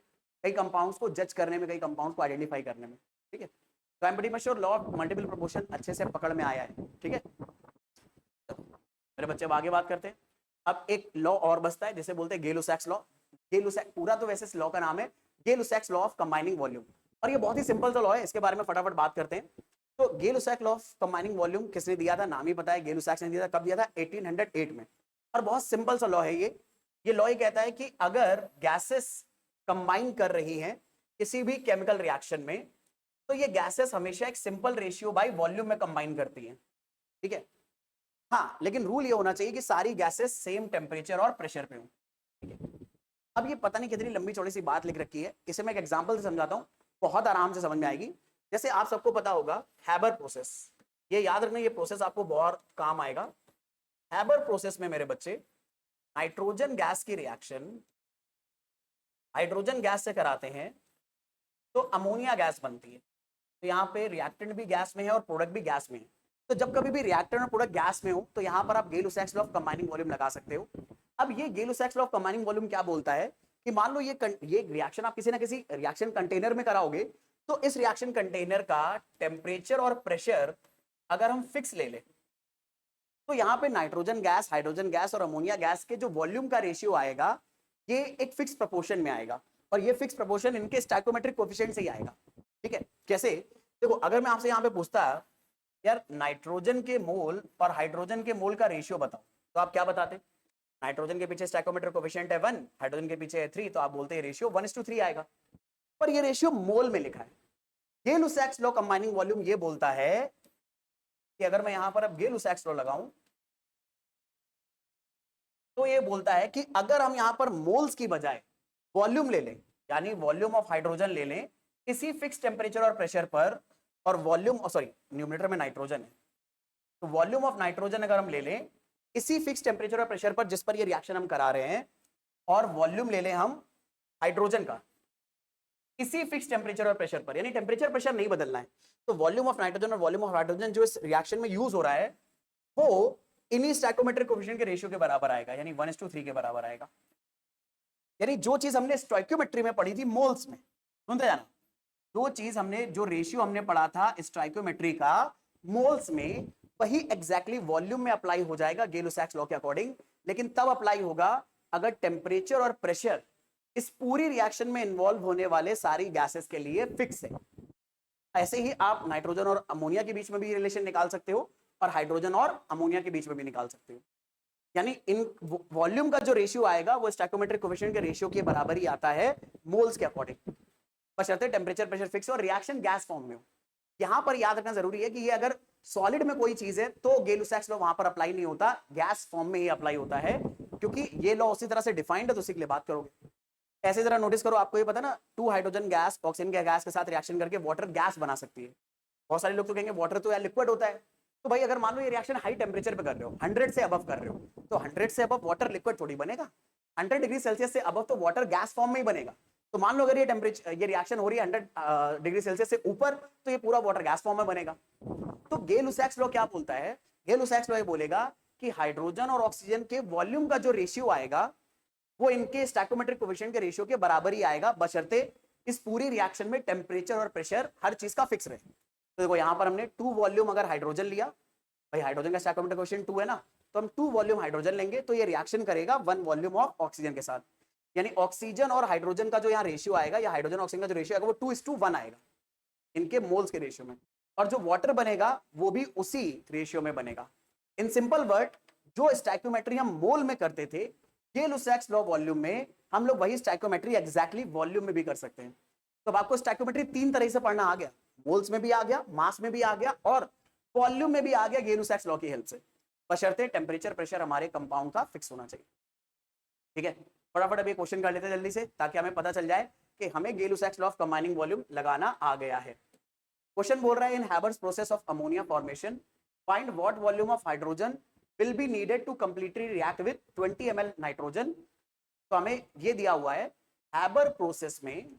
कई कंपाउंड्स को जज करने में, कई कंपाउंड्स को आइडेंटिफाई करने में। ठीक है, तो I am pretty much sure law of multiple proportion अच्छे से पकड़ में आया है। ठीक है, मेरे बच्चे, अब आगे बात करते हैं। अब एक लॉ और बचता है जिसे बोलते हैं गेलो-सैक्स लॉ। गेलो-सैक्स पूरा तो वैसे लॉ का नाम है, गेल-लुसैक्स लॉ ऑफ कंबाइनिंग वॉल्यूम। और ये बहुत ही सिंपल सा लॉ है, इसके बारे में फटाफट बात करते हैं। तो गेल-लुसैक्स लॉ ऑफ कंबाइनिंग वॉल्यूम किसने दिया था? नाम ही पता है, गेल-लुसैक्स ने दिया था। कब दिया था? 1808 में। और बहुत सिंपल सा लॉ है ये लॉ ये कहता है कि अगर गैसेस कंबाइन कर रही हैं किसी भी केमिकल रिएक्शन में, तो ये गैसेस हमेशा एक सिंपल रेशियो बाय वॉल्यूम में कंबाइन करती हैं। ठीक है, हाँ, लेकिन रूल ये होना चाहिए कि सारी गैसेस सेम टेम्परेचर और प्रेशर पे हो। ठीक है, अब ये पता नहीं कितनी लंबी चौड़ी सी बात लिख रखी है, इसे मैं एक एग्जांपल से समझाता हूं, बहुत आराम से समझ में आएगी। जैसे आप सबको पता होगा हैबर प्रोसेस, ये याद रखना, ये प्रोसेस आपको बहुत काम आएगा। हैबर प्रोसेस में मेरे बच्चे नाइट्रोजन गैस की रिएक्शन हाइड्रोजन गैस से कराते हैं तो अमोनिया गैस बनती है। तो यहाँ पे रिएक्टेंट भी गैस में है और प्रोडक्ट भी गैस में है। तो जब कभी भी रिएक्टेंट और प्रोडक्ट गैस में हो तो यहाँ पर आप गेल-लुसैक्स लॉ ऑफ कंबाइनिंग वॉल्यूम लगा सकते हो। अब ये गेल-लुसैक्स लॉ ऑफ कंबाइनिंग वॉल्यूम क्या बोलता है कि मान लो ये रिएक्शन आप किसी ना किसी रिएक्शन कंटेनर में कराओगे, तो इस रिएक्शन कंटेनर का टेम्परेचर और प्रेशर अगर हम फिक्स ले लें, तो यहाँ पे नाइट्रोजन गैस, हाइड्रोजन गैस और अमोनिया गैस के जो वॉल्यूम का रेशियो आएगा, ये एक फिक्स प्रोपोर्शन में आएगा, और ये फिक्स प्रोपोर्शन इनके स्टोइकोमेट्रिक कोएफिशिएंट से ही आएगा। ठीक है, कैसे? देखो, अगर मैं आपसे यहाँ पे पूछता यार नाइट्रोजन के मोल और हाइड्रोजन के मोल का रेशियो बताओ, तो आप क्या बताते? नाइट्रोजन के पीछे स्टोइकोमेट्रिक कोएफिशिएंट है 1, हाइड्रोजन के पीछे है 3, तो आप बोलते हैं रेशियो 1:3 आएगा। पर ये रेशियो मोल में लिखा है। गेल-लुसैक्स लॉ कंबाइनिंग वॉल्यूम ये बोलता है कि अगर मैं यहां पर अब गेल-लुसैक्स लॉ लगाऊं, तो ये बोलता है कि अगर हम यहां पर मोल्स की बजाय वॉल्यूम ले लें, यानी वॉल्यूम ऑफ हाइड्रोजन ले लें किसी फिक्स टेम्परेचर और प्रेशर पर, और वॉल्यूम, सॉरी न्यूमरेटर में नाइट्रोजन है, तो वॉल्यूम ऑफ नाइट्रोजन अगर हम ले लें इसी फिक्स टेम्परेचर और प्रेशर पर जिस पर ये रिएक्शन हम करा रहे हैं, और वॉल्यूम ले लें हम हाइड्रोजन का इसी फिक्स टेम्परेचर और प्रेशर पर, यानी टेम्परेचर प्रेशर नहीं बदलना है, तो वॉल्यूम ऑफ नाइट्रोजन और वॉल्यूम ऑफ हाइड्रोजन जो इस रिएक्शन में यूज हो रहा है वो इन्हीं स्टोइकोमेट्रिक कोएफिशिएंट के रेशियो के बराबर आएगा, यानी 1:3 के बराबर आएगा। यानी जो चीज हमने स्टोइकोमेट्री में पढ़ी थी मोल्स में, सुनते जाना, जो रेशियो हमने पढ़ा था स्टोइकोमेट्री का मोल्स में, वही एग्जैक्टली वॉल्यूम में अप्लाई हो जाएगा गेल-लुसैक्स लॉ के अकॉर्डिंग, लेकिन तब अप्लाई होगा अगर टेम्परेचर और प्रेशर इस पूरी रिएक्शन में इन्वॉल्व होने वाले सारी गैसेस के लिए फिक्स है। ऐसे ही आप नाइट्रोजन और अमोनिया के बीच में भी रिलेशन निकाल सकते हो, और हाइड्रोजन और अमोनिया के बीच में भी निकाल सकते हो। यानी इन वॉल्यूम का जो रेशियो आएगा वो स्टोइकोमेट्रिक कोएफिशिएंट के रेशियो के बराबर ही आता है मोल्स के अकॉर्डिंग, बशर्ते टेम्परेचर प्रेशर फिक्स और रिएक्शन गैस फॉर्म में हो। यहां पर याद रखना जरूरी है कि ये अगर सॉलिड में कोई चीज है तो गेल-लुसैक्स लॉ वहां पर अप्लाई नहीं होता, गैस फॉर्म में ही अप्लाई होता है, क्योंकि ये लॉ उसी तरह से डिफाइंड है, तो उसी के लिए बात करोगे। ऐसे जरा नोटिस करो, आपको ये पता ना 2 हाइड्रोजन गैस ऑक्सीजन के गैस के साथ रिएक्शन करके वाटर गैस बना सकती है। बहुत सारे लोग तो कहेंगे वाटर तो यार लिक्विड होता है, तो भाई अगर मान लो ये रिएक्शन हाई टेम्परेचर पे कर रहे हो, 100 से अबव कर रहे हो, तो 100 से अबव वाटर लिक्विड थोड़ी बनेगा, 100 डिग्री सेल्सियस से अबव तो वाटर गैस फॉर्म में ही बनेगा। तो मान लो अगर ये रिएक्शन हो रही है 100 डिग्री सेल्सियस से ऊपर, तो ये पूरा वाटर गैस फॉर्म में बनेगा। तो गेल-लुसैक्स लॉ क्या बोलता है? गेल-लुसैक्स लॉ ये बोलेगा कि हाइड्रोजन और ऑक्सीजन के वॉल्यूम का जो रेशियो आएगा वो इनके स्टोइकोमेट्रिक कोएफिशिएंट के रेशियो के बराबर ही आएगा, बशर्ते इस पूरी रिएक्शन में टेम्परेचर और प्रेशर हर चीज का फिक्स रहे। तो देखो यहां पर हमने 2 वॉल्यूम अगर हाइड्रोजन लिया, भाई हाइड्रोजन का स्टोइकोमेट्रिक कोएफिशिएंट 2 है ना, तो हम 2 वॉल्यूम हाइड्रोजन लेंगे तो ये रिएक्शन करेगा 1 वॉल्यूम ऑफ ऑक्सीजन के साथ, यानी ऑक्सीजन और हाइड्रोजन का जो यहाँ रेशियो आएगा, या हाइड्रोजन ऑक्सीजन का जो रेशियो आएगा वो 2:1 आएगा इनके मोल्स के रेशियो में, और जो वाटर बनेगा वो भी उसी रेशियो में बनेगा। इन सिंपल वर्ड, जो स्टोइकोमेट्री हम मोल में करते थे, गेल-लुसैक्स लॉ वॉल्यूम में हम लोग वही स्टोइकोमेट्री एग्जैक्टली वॉल्यूम में भी कर सकते हैं। तो अब आपको स्टोइकोमेट्री 3 तरह से पढ़ना आ गया, मोल्स में भी आ गया, मास में भी आ गया, और वॉल्यूम में भी आ गया गेल-लुसैक्स लॉ की हेल्प से, बशर्ते टेम्परेचर प्रेशर हमारे कंपाउंड का फिक्स होना चाहिए। ठीक है, फटाफट अभी क्वेश्चन कर लेते हैं जल्दी से, ताकि हमें पता चल जाए कि हमें Gay Lussac's law of combining volume लगाना आ गया है। क्वेश्चन बोल रहा है in Haber's process of ammonia formation find what volume of hydrogen will be needed to completely react with 20 ml nitrogen. तो हमें ये दिया हुआ है हैबर प्रोसेस में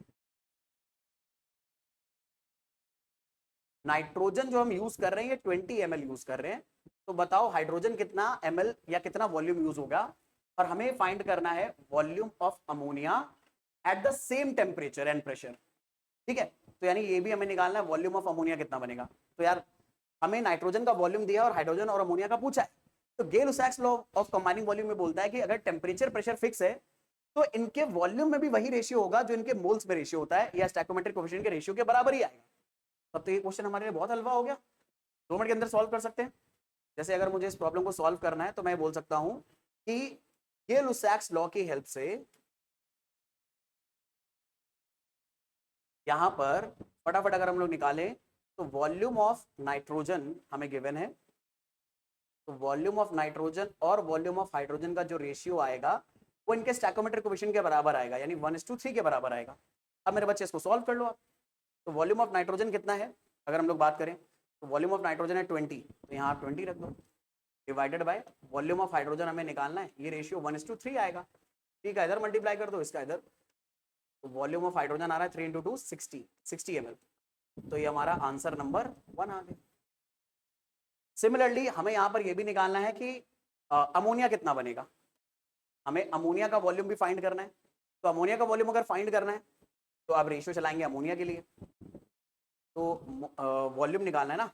नाइट्रोजन जो हम यूज कर रहे हैं ये 20 ml यूज कर रहे हैं, तो बताओ हाइड्रोजन कितना ml या कितना वॉल्यूम यूज होगा, और हमें फाइंड करना है volume of ammonia at the same temperature and pressure. ठीक है, तो यानी ये भी हमें निकालना है वॉल्यूम ऑफ अमोनिया कितना बनेगा। तो यार हमें नाइट्रोजन का वॉल्यूम दिया और हाइड्रोजन और अमोनिया का पूछा है, तो गेल-लुसैक्स लॉ ऑफ कंबाइनिंग वॉल्यूम में बोलता है कि अगर टेम्परेचर प्रेशर फिक्स है तो इनके वॉल्यूम में भी वही रेशियो होगा जो इनके मोल्स में रेशियो होता है, या स्टैइकोमेट्रिक कोएफिशिएंट के रेशियो के बराबर ही आएगा। तब तो ये क्वेश्चन हमारे लिए बहुत हलवा हो गया, 2 मिनट के अंदर सॉल्व कर सकते हैं। जैसे अगर मुझे इस प्रॉब्लम को सॉल्व करना है तो मैं बोल सकता हूं कि ये लुसाक्स लॉ की हेल्प से यहां पर फटाफट अगर हम लोग निकालें तो वॉल्यूम ऑफ नाइट्रोजन हमें गिवन है, तो वॉल्यूम ऑफ नाइट्रोजन और वॉल्यूम ऑफ हाइड्रोजन का जो रेशियो आएगा वो इनके स्टैइकोमेट्रिक कोएफिशिएंट के बराबर आएगा, यानी 1:3 के बराबर आएगा। अब मेरे बच्चे इसको सॉल्व कर लो आप। तो वॉल्यूम ऑफ नाइट्रोजन कितना है अगर हम लोग बात करें, तो वॉल्यूम ऑफ नाइट्रोजन है 20, तो यहाँ 20 रख दो, divided by volume of hydrogen हमें निकालना है, ये रेशियो 1:3 आएगा। ठीक है, इधर मल्टीप्लाई कर दो, इसका इधर, तो वॉल्यूम ऑफ हाइड्रोजन आ रहा है 3 × 2 60 ml, तो ये हमारा आंसर नंबर 1 आ गया। सिमिलरली हमें यहाँ पर ये भी निकालना है कि अमोनिया कितना बनेगा, हमें अमोनिया का वॉल्यूम भी फाइंड करना है। तो अमोनिया का वॉल्यूम अगर फाइंड करना है तो आप रेशियो चलाएंगे अमोनिया के लिए, तो वॉल्यूम निकालना है ना,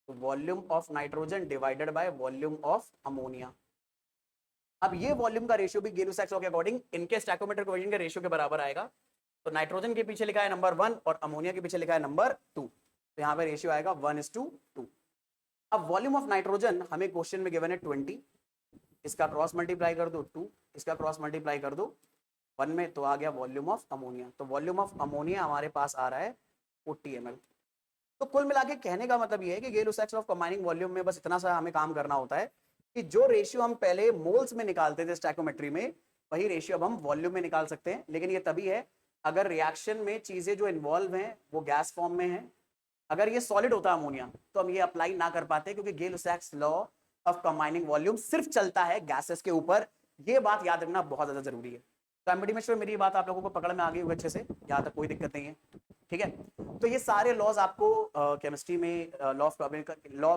तो volume of nitrogen divided by volume of ammonia. अब ये वॉल्यूम का रेशियो भी गे-लुसाक्स लॉ के अकॉर्डिंग इनके स्टैइकोमेट्रिक कोएफिशिएंट के रेशियो के बराबर आएगा। तो नाइट्रोजन के पीछे लिखा है नंबर 1 और अमोनिया के पीछे लिखा है नंबर 2, तो यहाँ पे रेशियो आएगा 1:2। अब वॉल्यूम ऑफ नाइट्रोजन हमें क्वेश्चन में गिवन है 20, इसका क्रॉस मल्टीप्लाई कर दो 2, इसका क्रॉस मल्टीप्लाई कर दो 1 में, तो आ गया वॉल्यूम ऑफ अमोनिया। तो वॉल्यूम ऑफ अमोनिया हमारे पास आ रहा है 40 ml। तो कुल मिला के कहने का मतलब ये है कि गे-लुसाक्स लॉ ऑफ कंबाइनिंग वॉल्यूम में बस इतना सा हमें काम करना होता है कि जो रेशियो हम पहले मोल्स में निकालते थे स्टैइकोमेट्री में, वही रेशियो अब हम वॉल्यूम में निकाल सकते हैं। लेकिन ये तभी है अगर रिएक्शन में चीजें जो इन्वॉल्व हैं वो गैस फॉर्म में है। अगर ये सॉलिड होता अमोनिया तो हम ये अप्लाई ना कर पाते, क्योंकि गे-लुसाक्स लॉ ऑफ कंबाइनिंग वॉल्यूम सिर्फ चलता है गैसेस के ऊपर। ये बात याद रखना बहुत ज्यादा जरूरी है। तो एमबीडी में मेरी बात आप लोगों को पकड़ में आ गई होगी अच्छे से, यहाँ तक कोई दिक्कत नहीं है। ठीक है, तो ये सारे लॉज आपको केमिस्ट्री में लॉ ऑफ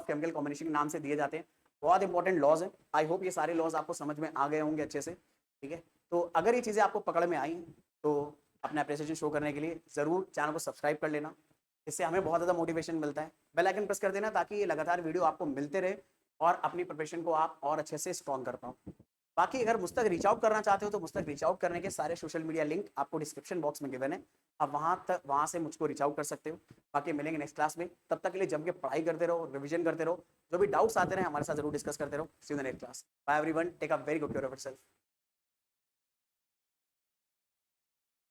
केमिकल कॉम्बिनेशन के नाम से दिए जाते हैं, बहुत इंपॉर्टेंट लॉज हैं। आई होप ये सारे लॉज आपको समझ में आ गए होंगे अच्छे से। ठीक है, तो अगर ये चीज़ें आपको पकड़ में आई तो अपने अप्रिसिएशन शो करने के लिए ज़रूर चैनल को सब्सक्राइब कर लेना, इससे हमें बहुत ज़्यादा मोटिवेशन मिलता है। बेल आइकन प्रेस कर देना ताकि ये लगातार वीडियो आपको मिलते रहे और अपनी प्रिपरेशन को आप और अच्छे से स्ट्रॉन्ग कर पाओ। बाकी अगर मुझ तक रीच आउट करना चाहते हो तो मुझ तक रीच आउट करने के सारे सोशल मीडिया लिंक आपको डिस्क्रिप्शन बॉक्स में गिवन है, आप वहाँ से मुझको रीच आउट कर सकते हो। बाकी मिलेंगे नेक्स्ट क्लास में, तब तक के लिए जम के पढ़ाई करते रहो, रिवीजन करते रहो, जो भी डाउट्स आते रहे हमारे साथ जरूर डिस्कस करते रहो। See you in the next class. Bye everyone, take a very good care of yourself.